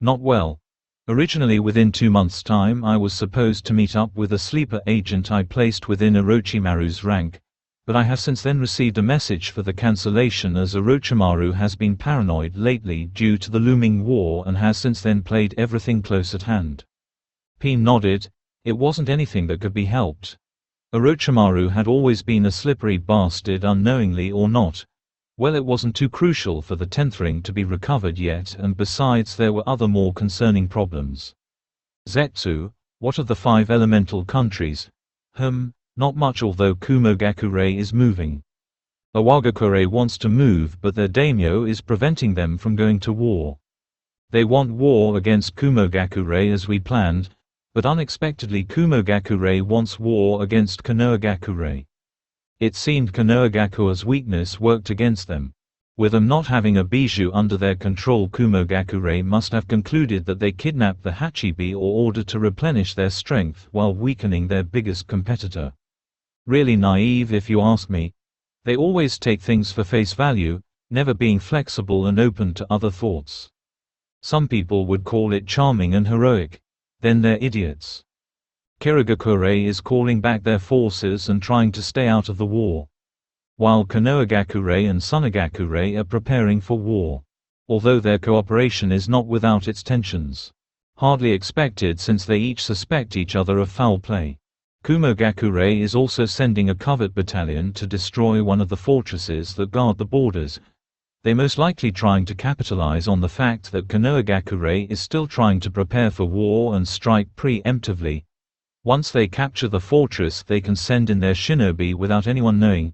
Not well. Originally within 2 months' time I was supposed to meet up with a sleeper agent I placed within Orochimaru's rank, but I have since then received a message for the cancellation as Orochimaru has been paranoid lately due to the looming war and has since then played everything close at hand. Pain nodded. It wasn't anything that could be helped. Orochimaru had always been a slippery bastard, unknowingly or not. Well, it wasn't too crucial for the 10th ring to be recovered yet, and besides there were other more concerning problems. Zetsu, what of the 5 elemental countries? Not much, although Kumogakure is moving. Iwagakure wants to move, but their daimyo is preventing them from going to war. They want war against Kumogakure as we planned, but unexpectedly Kumogakure wants war against Konohagakure. It seemed Konohagakure's weakness worked against them. With them not having a biju under their control, Kumogakure must have concluded that they kidnapped the Hachibi or ordered to replenish their strength while weakening their biggest competitor. Really naive if you ask me. They always take things for face value, never being flexible and open to other thoughts. Some people would call it charming and heroic. Then they're idiots. Kirigakure is calling back their forces and trying to stay out of the war. while Konohagakure and Sunagakure are preparing for war. Although their cooperation is not without its tensions. Hardly expected since they each suspect each other of foul play. Kumogakure is also sending a covert battalion to destroy one of the fortresses that guard the borders. They most likely trying to capitalize on the fact that Konohagakure is still trying to prepare for war and strike pre-emptively. Once they capture the fortress, they can send in their shinobi without anyone knowing.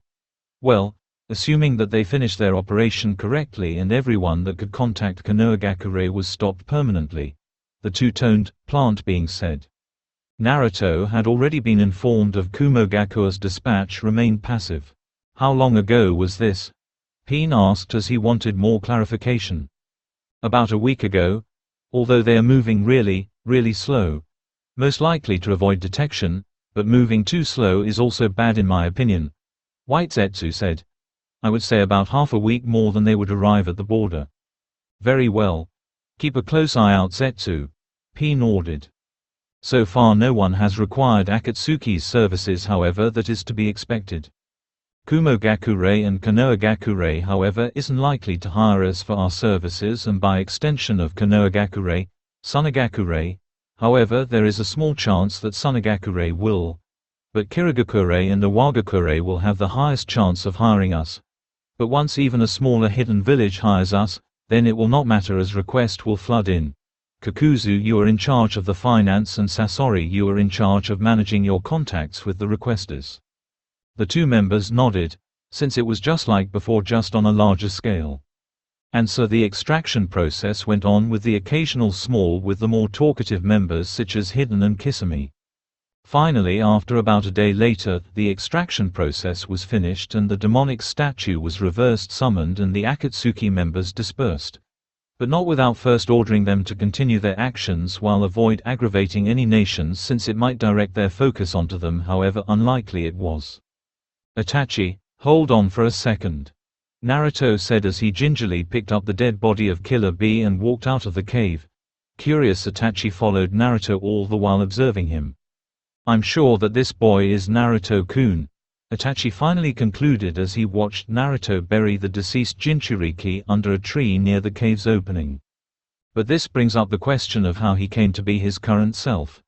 Well, assuming that they finish their operation correctly and everyone that could contact Konohagakure was stopped permanently. The two-toned plant being said. Naruto had already been informed of Kumogakure's dispatch. Remained passive. How long ago was this? Peen asked as he wanted more clarification. About a week ago. Although they are moving really, really slow. Most likely to avoid detection, but moving too slow is also bad in my opinion. White Zetsu said. I would say about half a week more than they would arrive at the border. Very well. Keep a close eye out, Zetsu. Peen ordered. So far no one has required Akatsuki's services, however that is to be expected. Kumogakure and Konohagakure however isn't likely to hire us for our services, and by extension of Konohagakure, Sunagakure. However there is a small chance that Sunagakure will. But Kirigakure and Iwagakure will have the highest chance of hiring us. But once even a smaller hidden village hires us, then it will not matter as request will flood in. Kakuzu, you are in charge of the finance, and Sasori, you are in charge of managing your contacts with the requesters. The two members nodded, since it was just like before, just on a larger scale. And so the extraction process went on, with the occasional small with the more talkative members such as Hidden and Kisame. Finally, after about a day later, the extraction process was finished and the demonic statue was reversed summoned and the Akatsuki members dispersed. But not without first ordering them to continue their actions while avoid aggravating any nations, since it might direct their focus onto them, however unlikely it was. Itachi, hold on for a second. Naruto said as he gingerly picked up the dead body of Killer Bee and walked out of the cave. Curious, Itachi followed Naruto all the while observing him. I'm sure that this boy is Naruto-kun, Itachi finally concluded as he watched Naruto bury the deceased Jinchuriki under a tree near the cave's opening. But this brings up the question of how he came to be his current self.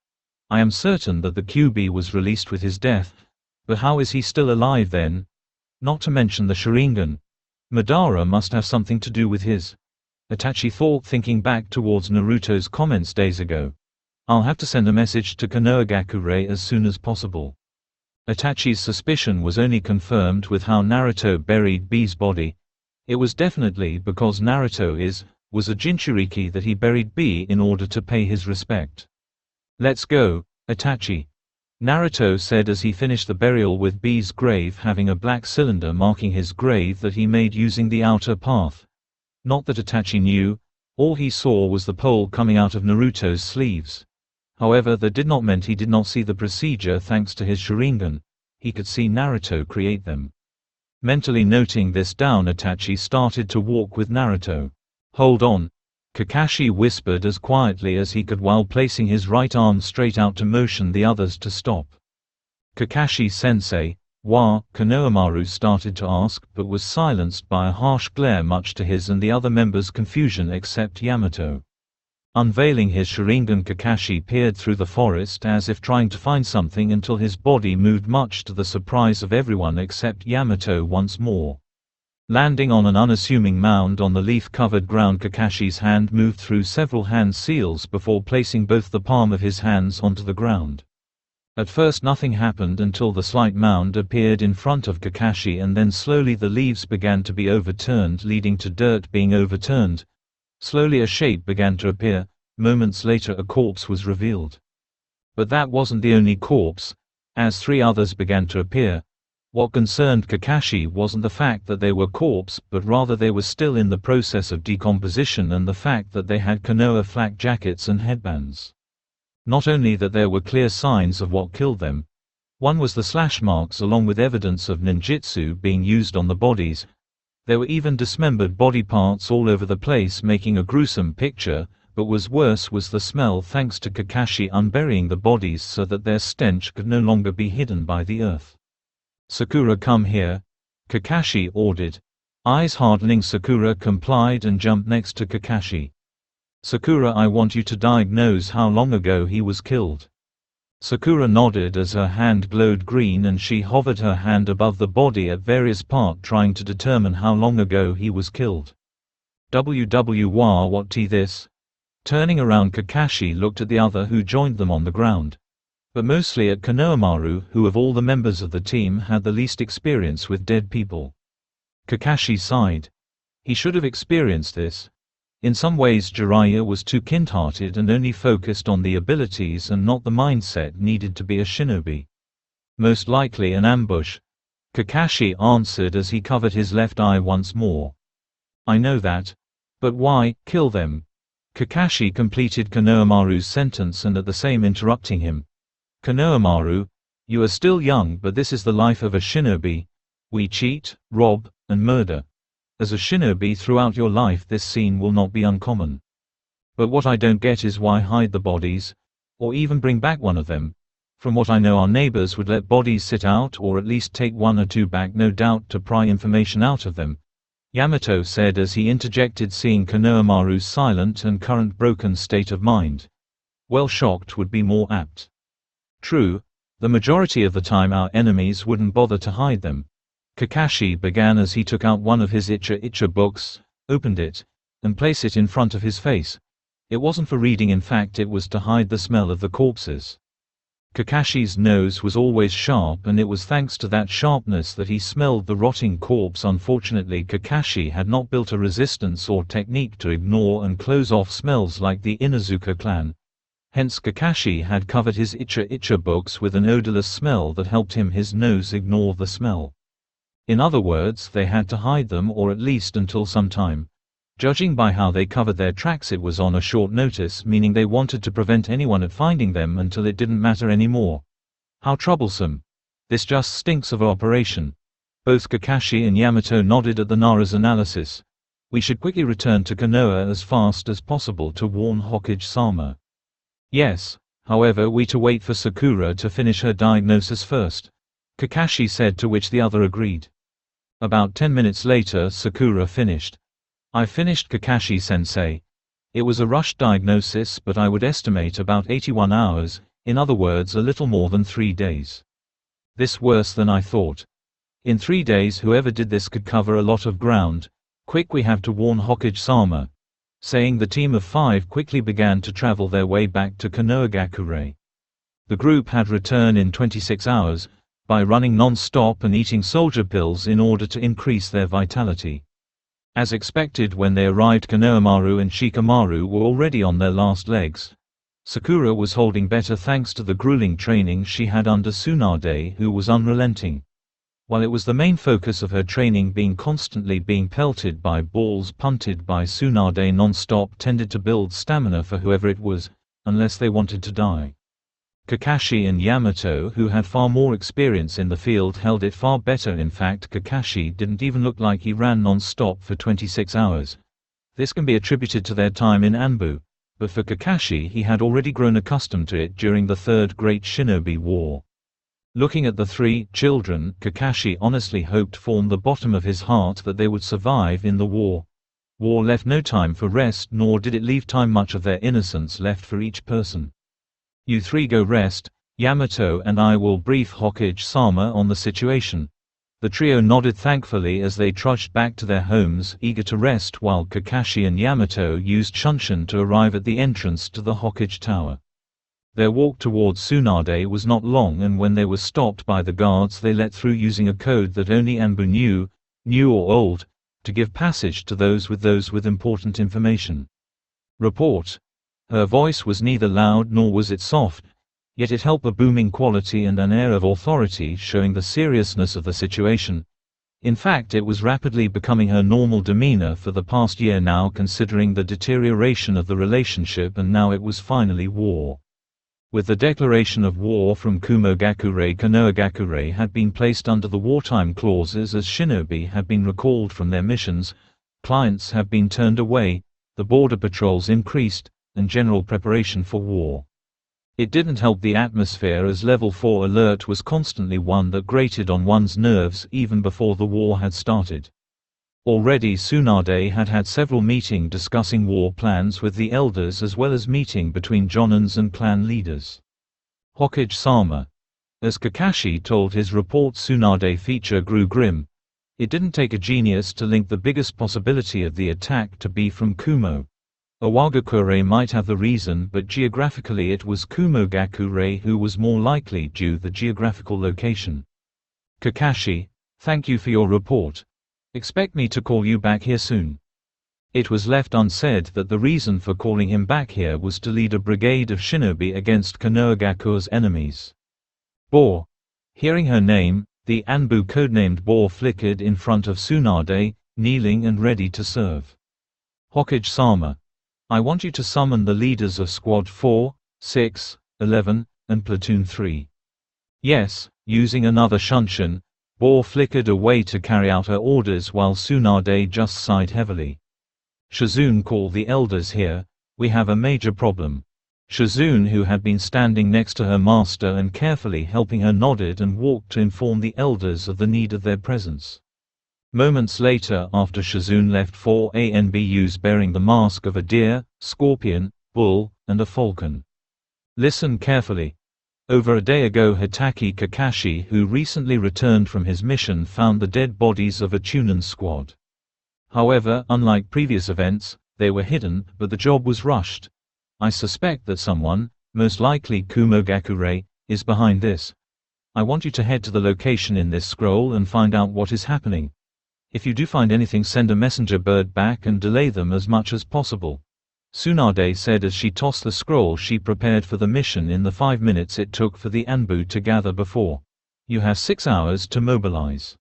I am certain that the Kyuubi was released with his death, but how is he still alive then? Not to mention the Sharingan. Madara must have something to do with his. Itachi thought, thinking back towards Naruto's comments days ago. I'll have to send a message to Konohagakure as soon as possible. Itachi's suspicion was only confirmed with how Naruto buried B's body. It was definitely because Naruto was a Jinchuriki that he buried B in order to pay his respect. Let's go, Itachi. Naruto said as he finished the burial with B's grave having a black cylinder marking his grave that he made using the outer path. Not that Itachi knew, all he saw was the pole coming out of Naruto's sleeves. However, that did not mean he did not see the procedure thanks to his Sharingan. He could see Naruto create them. Mentally noting this down, Itachi started to walk with Naruto. Hold on. Kakashi whispered as quietly as he could while placing his right arm straight out to motion the others to stop. Kakashi-sensei, wa? Konohamaru started to ask but was silenced by a harsh glare much to his and the other members' confusion except Yamato. Unveiling his Sharingan, Kakashi peered through the forest as if trying to find something until his body moved much to the surprise of everyone except Yamato once more. Landing on an unassuming mound on the leaf-covered ground, Kakashi's hand moved through several hand seals before placing both the palm of his hands onto the ground. At first nothing happened until the slight mound appeared in front of Kakashi, and then slowly the leaves began to be overturned, leading to dirt being overturned. Slowly a shape began to appear. Moments later a corpse was revealed. But that wasn't the only corpse, as 3 others began to appear. What concerned Kakashi wasn't the fact that they were corpse, but rather they were still in the process of decomposition, and the fact that they had Konoha flak jackets and headbands. Not only that there were clear signs of what killed them. One was the slash marks along with evidence of ninjutsu being used on the bodies. There were even dismembered body parts all over the place, making a gruesome picture, but worse was the smell thanks to Kakashi unburying the bodies so that their stench could no longer be hidden by the earth. Sakura, come here. Kakashi ordered. Eyes hardening, Sakura complied and jumped next to Kakashi. Sakura, I want you to diagnose how long ago he was killed. Sakura nodded as her hand glowed green and she hovered her hand above the body at various parts trying to determine how long ago he was killed. What this? Turning around, Kakashi looked at the other who joined them on the ground. But mostly at Konohamaru, who of all the members of the team had the least experience with dead people. Kakashi sighed. He should have experienced this. In some ways Jiraiya was too kind-hearted and only focused on the abilities and not the mindset needed to be a shinobi. Most likely an ambush. Kakashi answered as he covered his left eye once more. I know that. But why kill them? Kakashi completed Konohamaru's sentence and at the same interrupting him. Konohamaru, you are still young, but this is the life of a shinobi. We cheat, rob, and murder. As a shinobi throughout your life this scene will not be uncommon. But what I don't get is why hide the bodies? Or even bring back one of them? From what I know, our neighbors would let bodies sit out or at least take one or two back, no doubt to pry information out of them. Yamato said as he interjected, seeing Konohamaru's silent and current broken state of mind. Well, shocked would be more apt. True, the majority of the time our enemies wouldn't bother to hide them. Kakashi began as he took out one of his Icha books, opened it, and placed it in front of his face. It wasn't for reading, in fact it was to hide the smell of the corpses. Kakashi's nose was always sharp and it was thanks to that sharpness that he smelled the rotting corpse. Unfortunately, Kakashi had not built a resistance or technique to ignore and close off smells like the Inuzuka clan. Hence Kakashi had covered his Icha books with an odorless smell that helped his nose ignore the smell. In other words, they had to hide them, or at least until some time. Judging by how they covered their tracks, it was on a short notice, meaning they wanted to prevent anyone at finding them until it didn't matter anymore. How troublesome. This just stinks of operation. Both Kakashi and Yamato nodded at the Nara's analysis. We should quickly return to Konoha as fast as possible to warn Hokage-sama. Yes, however, we to wait for Sakura to finish her diagnosis first. Kakashi said, to which the other agreed. About 10 minutes later Sakura finished. I finished, Kakashi-sensei. It was a rushed diagnosis, but I would estimate about 81 hours, in other words a little more than 3 days. This worse than I thought. In 3 days whoever did this could cover a lot of ground. Quick, we have to warn Hokage-sama. Saying, the team of 5 quickly began to travel their way back to Konohagakure. The group had returned in 26 hours, by running non-stop and eating soldier pills in order to increase their vitality. As expected, when they arrived, Konohamaru and Shikamaru were already on their last legs. Sakura was holding better thanks to the grueling training she had under Tsunade, who was unrelenting. While it was the main focus of her training, being constantly being pelted by balls punted by Tsunade non-stop tended to build stamina for whoever it was, unless they wanted to die. Kakashi and Yamato, who had far more experience in the field, held it far better. In fact, Kakashi didn't even look like he ran non-stop for 26 hours. This can be attributed to their time in Anbu, but for Kakashi, he had already grown accustomed to it during the Third Great Shinobi War. Looking at the 3 children, Kakashi honestly hoped from the bottom of his heart that they would survive in the war. War left no time for rest, nor did it leave time much of their innocence left for each person. You 3 go rest, Yamato and I will brief Hokage-sama on the situation. The trio nodded thankfully as they trudged back to their homes, eager to rest, while Kakashi and Yamato used Shunshin to arrive at the entrance to the Hokage Tower. Their walk towards Tsunade was not long, and when they were stopped by the guards they let through using a code that only Anbu knew, new or old, to give passage to those with important information. Report. Her voice was neither loud nor was it soft, yet it held a booming quality and an air of authority, showing the seriousness of the situation. In fact, it was rapidly becoming her normal demeanor for the past year now, considering the deterioration of the relationship, and now it was finally war. With the declaration of war from Kumogakure, Konohagakure had been placed under the wartime clauses as shinobi had been recalled from their missions, clients have been turned away, the border patrols increased, and general preparation for war. It didn't help the atmosphere, as level 4 alert was constantly one that grated on one's nerves even before the war had started. Already Tsunade had had several meetings discussing war plans with the elders, as well as meeting between Jonins and clan leaders. Hokage-sama. As Kakashi told his report, Tsunade feature grew grim. It didn't take a genius to link the biggest possibility of the attack to be from Kumo. Owagakure might have the reason, but geographically it was Kumogakure who was more likely due to the geographical location. Kakashi, thank you for your report. Expect me to call you back here soon. It was left unsaid that the reason for calling him back here was to lead a brigade of shinobi against Konohagakure's enemies. Boar. Hearing her name, the Anbu codenamed Boar flickered in front of Tsunade, kneeling and ready to serve. Hokage-sama. I want you to summon the leaders of Squad 4, 6, 11, and Platoon 3. Yes, using another shunshin, Boar flickered away to carry out her orders while Tsunade just sighed heavily. Shizune, call the elders here, we have a major problem. Shizune, who had been standing next to her master and carefully helping her, nodded and walked to inform the elders of the need of their presence. Moments later, after Shizune left, 4 ANBUs bearing the mask of a deer, scorpion, bull, and a falcon. Listen carefully. Over a day ago, Hitaki Kakashi, who recently returned from his mission, found the dead bodies of a Chunin squad. However, unlike previous events, they were hidden, but the job was rushed. I suspect that someone, most likely Kumogakure, is behind this. I want you to head to the location in this scroll and find out what is happening. If you do find anything, send a messenger bird back and delay them as much as possible. Tsunade said as she tossed the scroll she prepared for the mission in the 5 minutes it took for the Anbu to gather before. You have 6 hours to mobilize.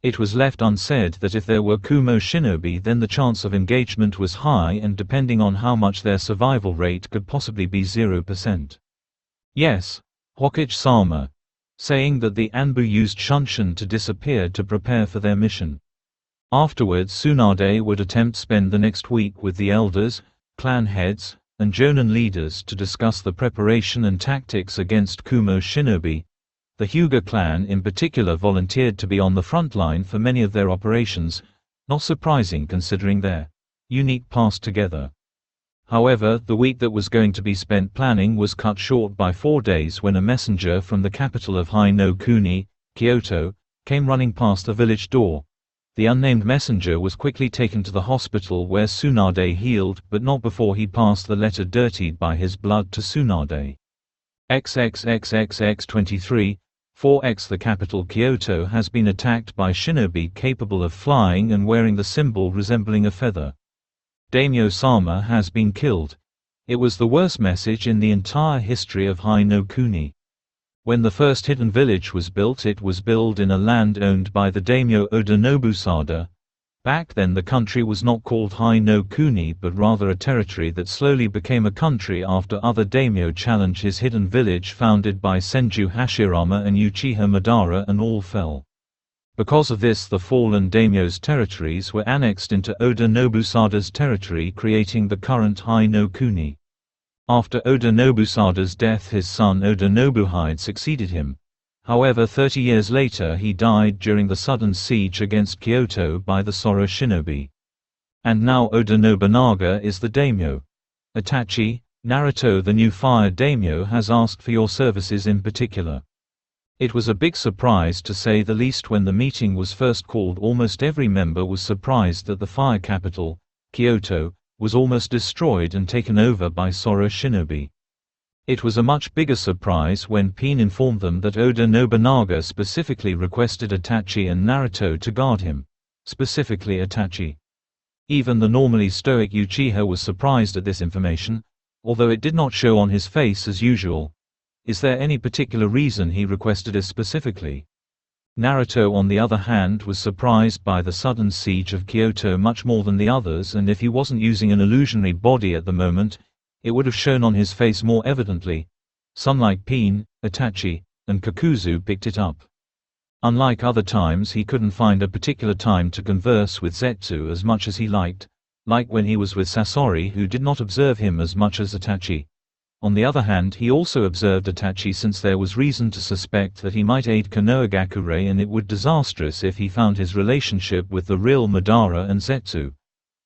It was left unsaid that if there were Kumo shinobi, then the chance of engagement was high, and depending on how much their survival rate could possibly be 0%. Yes, Hokage-sama. Saying that the Anbu used shunshin to disappear to prepare for their mission. Afterwards, Tsunade would attempt spend the next week with the elders, clan heads, and jonin leaders to discuss the preparation and tactics against Kumo shinobi. The Hyuga clan in particular volunteered to be on the front line for many of their operations, not surprising considering their unique past together. However, the week that was going to be spent planning was cut short by 4 days when a messenger from the capital of Hai no Kuni, Kyoto, came running past the village door. The unnamed messenger was quickly taken to the hospital where Tsunade healed, but not before he passed the letter dirtied by his blood to Tsunade. XXXXX23, 4X. The capital Kyoto has been attacked by shinobi capable of flying and wearing the symbol resembling a feather. Daimyo-sama has been killed. It was the worst message in the entire history of Hai no Kuni. When the first hidden village was built, it was built in a land owned by the daimyo Oda Nobusada. Back then the country was not called Hai no Kuni but rather a territory that slowly became a country after other daimyo challenged his hidden village founded by Senju Hashirama and Uchiha Madara, and all fell. Because of this, the fallen daimyo's territories were annexed into Oda Nobusada's territory, creating the current Hai no Kuni. After Oda Nobusada's death, his son Oda Nobuhide succeeded him. However, 30 years later he died during the sudden siege against Kyoto by the Sora shinobi. And now Oda Nobunaga is the daimyo. Itachi, Naruto, the new fire daimyo, has asked for your services in particular. It was a big surprise to say the least when the meeting was first called. Almost every member was surprised that the fire capital, Kyoto, was almost destroyed and taken over by Sora shinobi. It was a much bigger surprise when Pain informed them that Oda Nobunaga specifically requested Itachi and Naruto to guard him. Specifically Itachi. Even the normally stoic Uchiha was surprised at this information, although it did not show on his face as usual. Is there any particular reason he requested it specifically? Naruto, on the other hand, was surprised by the sudden siege of Kyoto much more than the others, and if he wasn't using an illusionary body at the moment, it would have shown on his face more evidently. Some like Pain, Itachi, and Kakuzu picked it up. Unlike other times, he couldn't find a particular time to converse with Zetsu as much as he liked, like when he was with Sasori, who did not observe him as much as Itachi. On the other hand, he also observed Itachi since there was reason to suspect that he might aid Konohagakure, and it would disastrous if he found his relationship with the real Madara and Zetsu.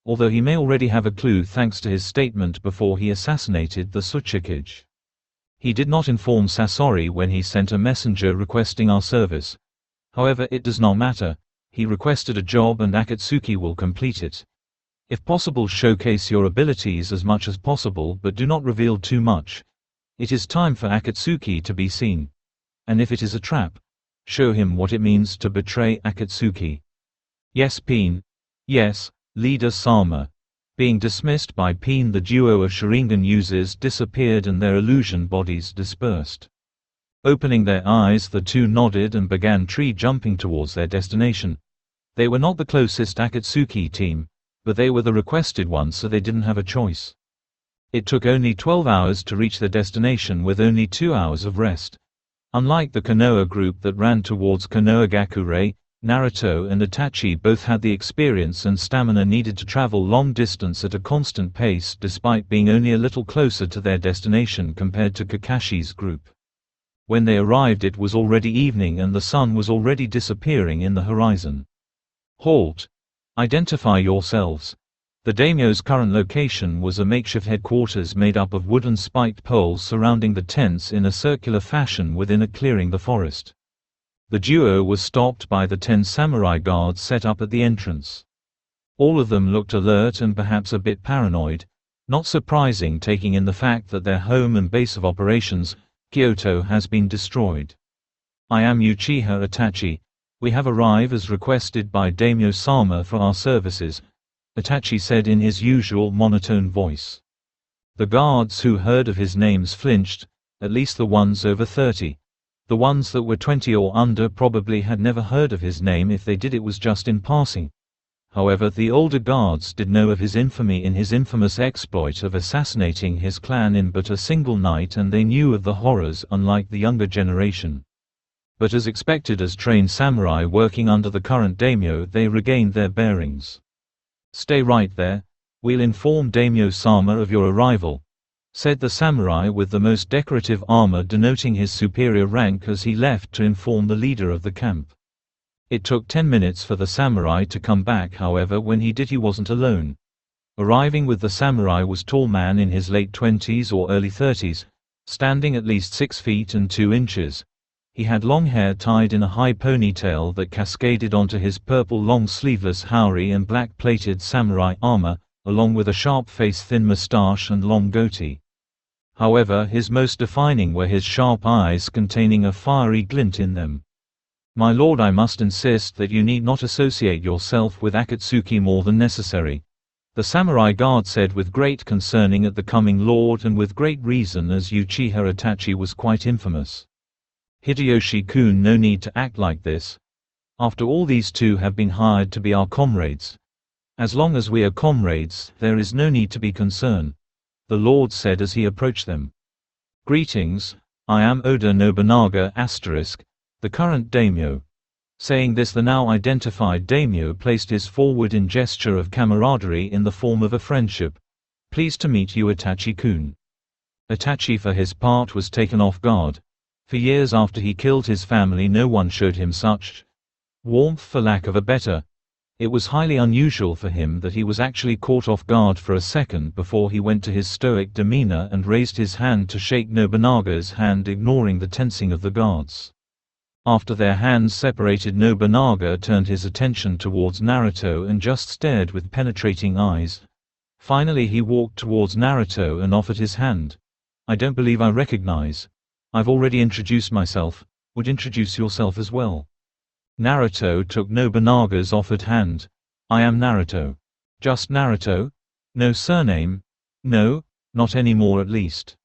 Although he may already have a clue thanks to his statement before he assassinated the Tsuchikage. He did not inform Sasori when he sent a messenger requesting our service. However, it does not matter. He requested a job and Akatsuki will complete it. If possible, showcase your abilities as much as possible, but do not reveal too much. It is time for Akatsuki to be seen. And if it is a trap, show him what it means to betray Akatsuki. Yes, Peen. Yes, Leader Sama. Being dismissed by Peen, the duo of Sharingan users disappeared and their illusion bodies dispersed. Opening their eyes, the two nodded and began tree jumping towards their destination. They were not the closest Akatsuki team, but they were the requested ones, so they didn't have a choice. It took only 12 hours to reach their destination with only 2 hours of rest. Unlike the Konoha group that ran towards Konohagakure, Naruto and Itachi both had the experience and stamina needed to travel long distance at a constant pace, despite being only a little closer to their destination compared to Kakashi's group. When they arrived, it was already evening and the sun was already disappearing in the horizon. Halt! Identify yourselves. The daimyo's current location was a makeshift headquarters made up of wooden spiked poles surrounding the tents in a circular fashion within a clearing the forest. The duo was stopped by the 10 samurai guards set up at the entrance. All of them looked alert and perhaps a bit paranoid, not surprising taking in the fact that their home and base of operations, Kyoto, has been destroyed. I am Uchiha Itachi. We have arrived as requested by Daimyo Sama for our services, Itachi said in his usual monotone voice. The guards who heard of his names flinched, at least the ones over 30. The ones that were 20 or under probably had never heard of his name. If they did, it was just in passing. However, the older guards did know of his infamy in his infamous exploit of assassinating his clan in but a single night, and they knew of the horrors, unlike the younger generation. But as expected, as trained samurai working under the current daimyo, they regained their bearings. Stay right there. We'll inform Daimyo Sama of your arrival, said the samurai with the most decorative armor denoting his superior rank as he left to inform the leader of the camp. It took 10 minutes for the samurai to come back, however when he did he wasn't alone. Arriving with the samurai was tall man in his late 20s or early 30s, standing at least 6 feet and 2 inches. He had long hair tied in a high ponytail that cascaded onto his purple long sleeveless haori and black plated samurai armor, along with a sharp face, thin mustache and long goatee. However, his most defining were his sharp eyes containing a fiery glint in them. My lord, I must insist that you need not associate yourself with Akatsuki more than necessary, the samurai guard said with great concerning at the coming lord, and with great reason, as Uchiha Itachi was quite infamous. Hideyoshi-kun, no need to act like this. After all, these two have been hired to be our comrades. As long as we are comrades, there is no need to be concerned, the lord said as he approached them. Greetings, I am Oda Nobunaga *, the current daimyo. Saying this, the now identified daimyo placed his forward in gesture of camaraderie in the form of a friendship. Pleased to meet you, Itachi-kun. Itachi for his part was taken off guard. For years after he killed his family, no one showed him such warmth, for lack of a better. It was highly unusual for him that he was actually caught off guard for a second before he went to his stoic demeanor and raised his hand to shake Nobunaga's hand, ignoring the tensing of the guards. After their hands separated, Nobunaga turned his attention towards Naruto and just stared with penetrating eyes. Finally he walked towards Naruto and offered his hand. I don't believe I recognize. I've already introduced myself, would introduce yourself as well. Naruto took Nobunaga's offered hand. I am Naruto. Just Naruto? No surname? No, not anymore at least.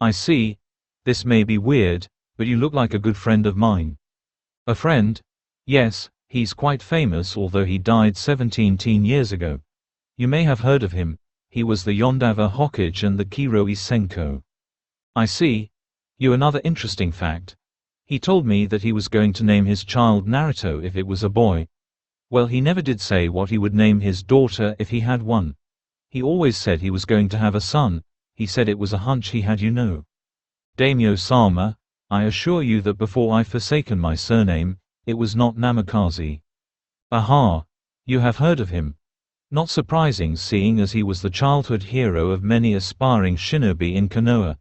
I see. This may be weird, but you look like a good friend of mine. A friend? Yes, he's quite famous, although he died 17 years ago. You may have heard of him. He was the Yondawa Hokage and the Kiroi Senko. I see. Another interesting fact. He told me that he was going to name his child Naruto if it was a boy. Well, he never did say what he would name his daughter if he had one. He always said he was going to have a son, he said it was a hunch he had, Daimyo-sama, I assure you that before I forsaken my surname, it was not Namikaze. Aha! You have heard of him. Not surprising seeing as he was the childhood hero of many aspiring shinobi in Konoha.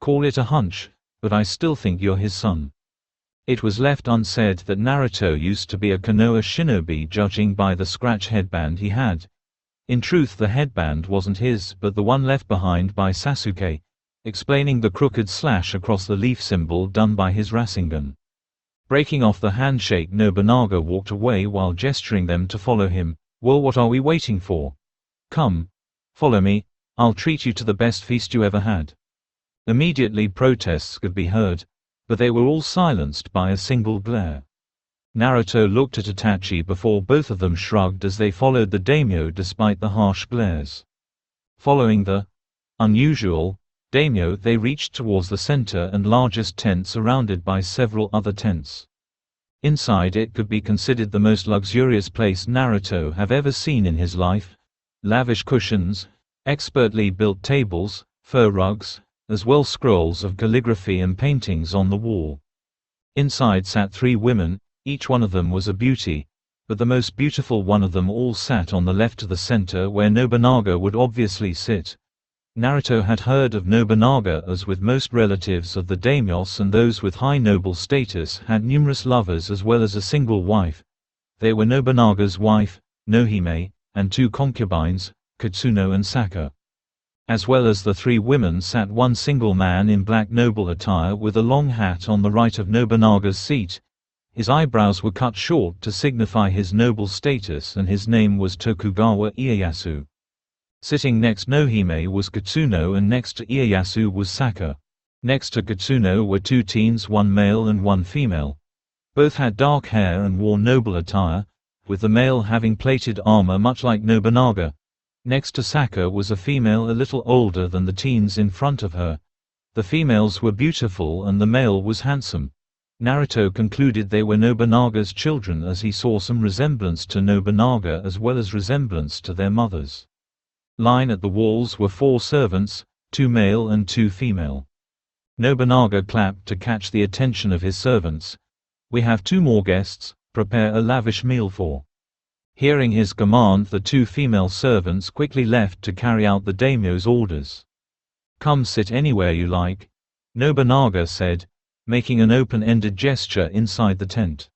Call it a hunch, but I still think you're his son. It was left unsaid that Naruto used to be a Konoha shinobi judging by the scratch headband he had. In truth the headband wasn't his but the one left behind by Sasuke, explaining the crooked slash across the leaf symbol done by his Rasengan. Breaking off the handshake, Nobunaga walked away while gesturing them to follow him. Well, what are we waiting for? Come. Follow me, I'll treat you to the best feast you ever had. Immediately protests could be heard, but they were all silenced by a single glare. Naruto looked at Itachi before both of them shrugged as they followed the daimyo despite the harsh glares. Following the unusual daimyo, they reached towards the center and largest tent surrounded by several other tents. Inside it could be considered the most luxurious place Naruto have ever seen in his life. Lavish cushions, expertly built tables, fur rugs, as well scrolls of calligraphy and paintings on the wall. Inside sat 3 women, each one of them was a beauty, but the most beautiful one of them all sat on the left of the center where Nobunaga would obviously sit. Naruto had heard of Nobunaga as with most relatives of the daimyos and those with high noble status had numerous lovers as well as a single wife. They were Nobunaga's wife, Nohime, and 2 concubines, Katsuno and Saka. As well as the 3 women sat one single man in black noble attire with a long hat on the right of Nobunaga's seat. His eyebrows were cut short to signify his noble status and his name was Tokugawa Ieyasu. Sitting next Nohime was Katsuno and next to Ieyasu was Saka. Next to Katsuno were 2 teens, 1 male and 1 female. Both had dark hair and wore noble attire, with the male having plated armor much like Nobunaga. Next to Saka was a female a little older than the teens in front of her. The females were beautiful and the male was handsome. Naruto concluded they were Nobunaga's children as he saw some resemblance to Nobunaga as well as resemblance to their mothers. Line at the walls were 4 servants, 2 male and 2 female. Nobunaga clapped to catch the attention of his servants. We have 2 more guests, prepare a lavish meal for. Hearing his command, the 2 female servants quickly left to carry out the daimyo's orders. Come sit anywhere you like, Nobunaga said, making an open-ended gesture inside the tent.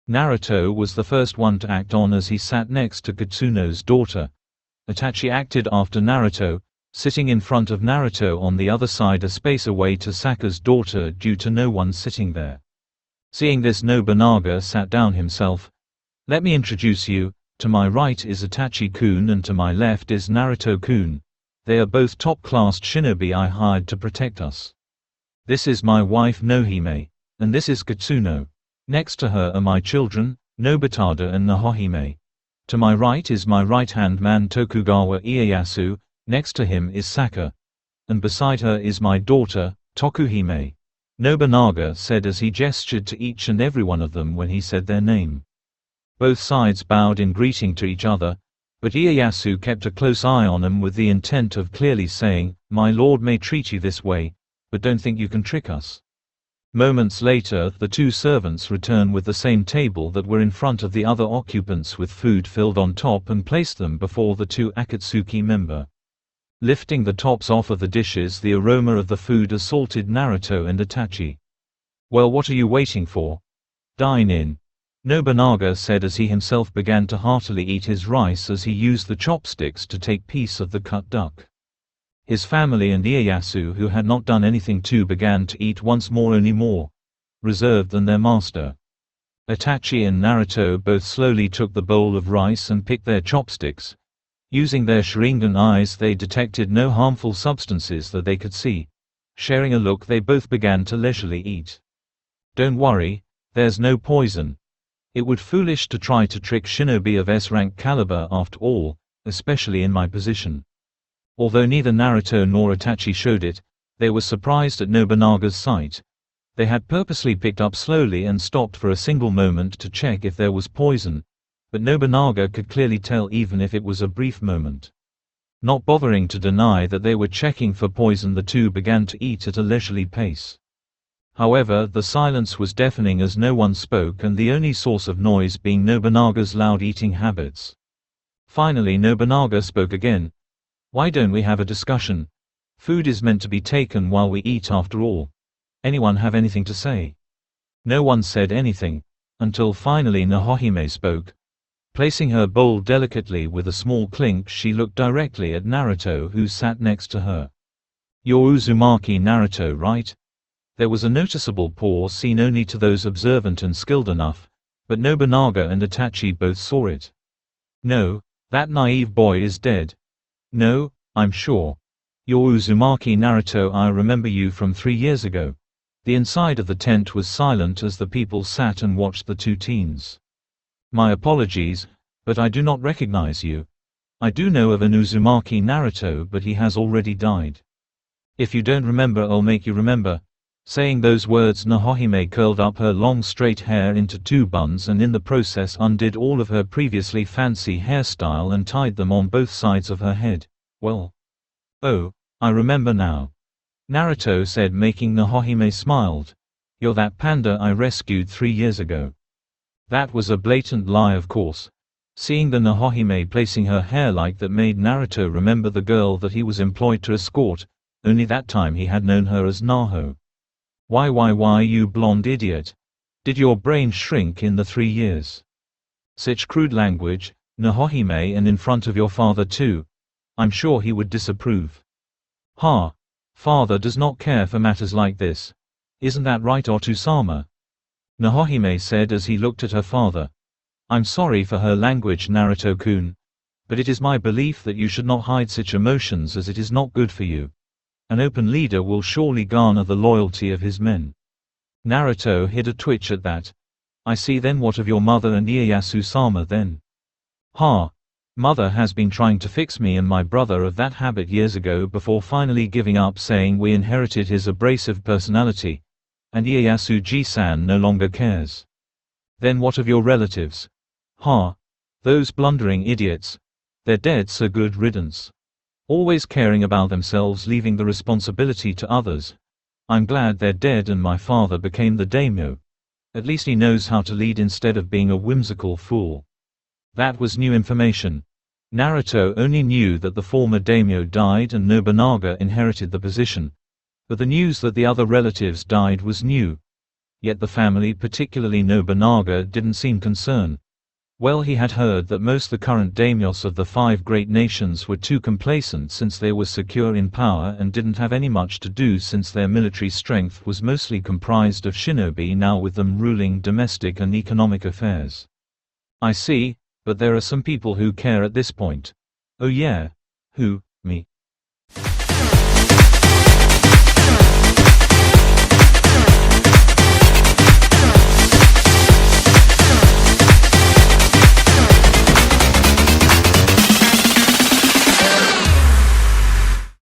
Naruto was the first one to act on as he sat next to Katsuno's daughter. Itachi acted after Naruto, sitting in front of Naruto on the other side a space away to Saka's daughter due to no one sitting there. Seeing this, Nobunaga sat down himself. Let me introduce you, to my right is Itachi-kun and to my left is Naruto-kun. They are both top-class shinobi I hired to protect us. This is my wife Nohime, and this is Katsuno. Next to her are my children, Nobutada and Nahohime. To my right is my right-hand man Tokugawa Ieyasu, next to him is Saka. And beside her is my daughter, Tokuhime. Nobunaga said as he gestured to each and every one of them when he said their name. Both sides bowed in greeting to each other, but Ieyasu kept a close eye on them with the intent of clearly saying, my lord may treat you this way, but don't think you can trick us. Moments later, the 2 servants return with the same table that were in front of the other occupants with food filled on top and placed them before the 2 Akatsuki member. Lifting the tops off of the dishes, the aroma of the food assaulted Naruto and Itachi. Well, what are you waiting for? Dine in, Nobunaga said as he himself began to heartily eat his rice as he used the chopsticks to take piece of the cut duck. His family and Ieyasu, who had not done anything too, began to eat once more, only more reserved than their master. Itachi and Naruto both slowly took the bowl of rice and picked their chopsticks. Using their Sharingan eyes, they detected no harmful substances that they could see. Sharing a look, they both began to leisurely eat. Don't worry, there's no poison. It would foolish to try to trick shinobi of S-rank caliber after all, especially in my position. Although neither Naruto nor Itachi showed it, they were surprised at Nobunaga's sight. They had purposely picked up slowly and stopped for a single moment to check if there was poison, but Nobunaga could clearly tell even if it was a brief moment. Not bothering to deny that they were checking for poison, the two began to eat at a leisurely pace. However, the silence was deafening as no one spoke, and the only source of noise being Nobunaga's loud eating habits. Finally Nobunaga spoke again. "Why don't we have a discussion? Food is meant to be taken while we eat after all. Anyone have anything to say?" No one said anything, until finally Nahohime spoke. Placing her bowl delicately with a small clink, she looked directly at Naruto, who sat next to her. "You're Uzumaki Naruto, right?" There was a noticeable pause seen only to those observant and skilled enough, but Nobunaga and Itachi both saw it. "No, that naive boy is dead." "No, I'm sure. You're Uzumaki Naruto, I remember you from 3 years ago." The inside of the tent was silent as the people sat and watched the two teens. "My apologies, but I do not recognize you. I do know of an Uzumaki Naruto, but he has already died. If you don't remember, I'll make you remember." Saying those words, Nahohime curled up her long straight hair into 2 buns and in the process undid all of her previously fancy hairstyle and tied them on both sides of her head. "Well. Oh, I remember now," Naruto said, making Nahohime smiled. "You're that panda I rescued 3 years ago." That was a blatant lie, of course. Seeing the Nahohime placing her hair like that made Naruto remember the girl that he was employed to escort, only that time he had known her as Naho. Why you blonde idiot? Did your brain shrink in the 3 years? Such crude language, Nahohime, and in front of your father too. I'm sure he would disapprove." "Ha! Father does not care for matters like this. Isn't that right, Otusama?" Nahohime said as he looked at her father. "I'm sorry for her language, Naruto-kun. But it is my belief that you should not hide such emotions, as it is not good for you. An open leader will surely garner the loyalty of his men." Naruto hid a twitch at that. "I see. Then what of your mother and Ieyasu-sama then?" "Ha! Mother has been trying to fix me and my brother of that habit years ago before finally giving up, saying we inherited his abrasive personality. And Ieyasu-ji-san no longer cares." "Then what of your relatives?" "Ha! Those blundering idiots. They're dead, so good riddance. Always caring about themselves, leaving the responsibility to others. I'm glad they're dead and my father became the daimyo. At least he knows how to lead instead of being a whimsical fool." That was new information. Naruto only knew that the former daimyo died and Nobunaga inherited the position. But the news that the other relatives died was new. Yet the family, particularly Nobunaga, didn't seem concerned. Well, he had heard that most the current daimyos of the 5 great nations were too complacent since they were secure in power and didn't have any much to do since their military strength was mostly comprised of shinobi, now with them ruling domestic and economic affairs. "I see, but there are some people who care at this point." "Oh yeah? Who?"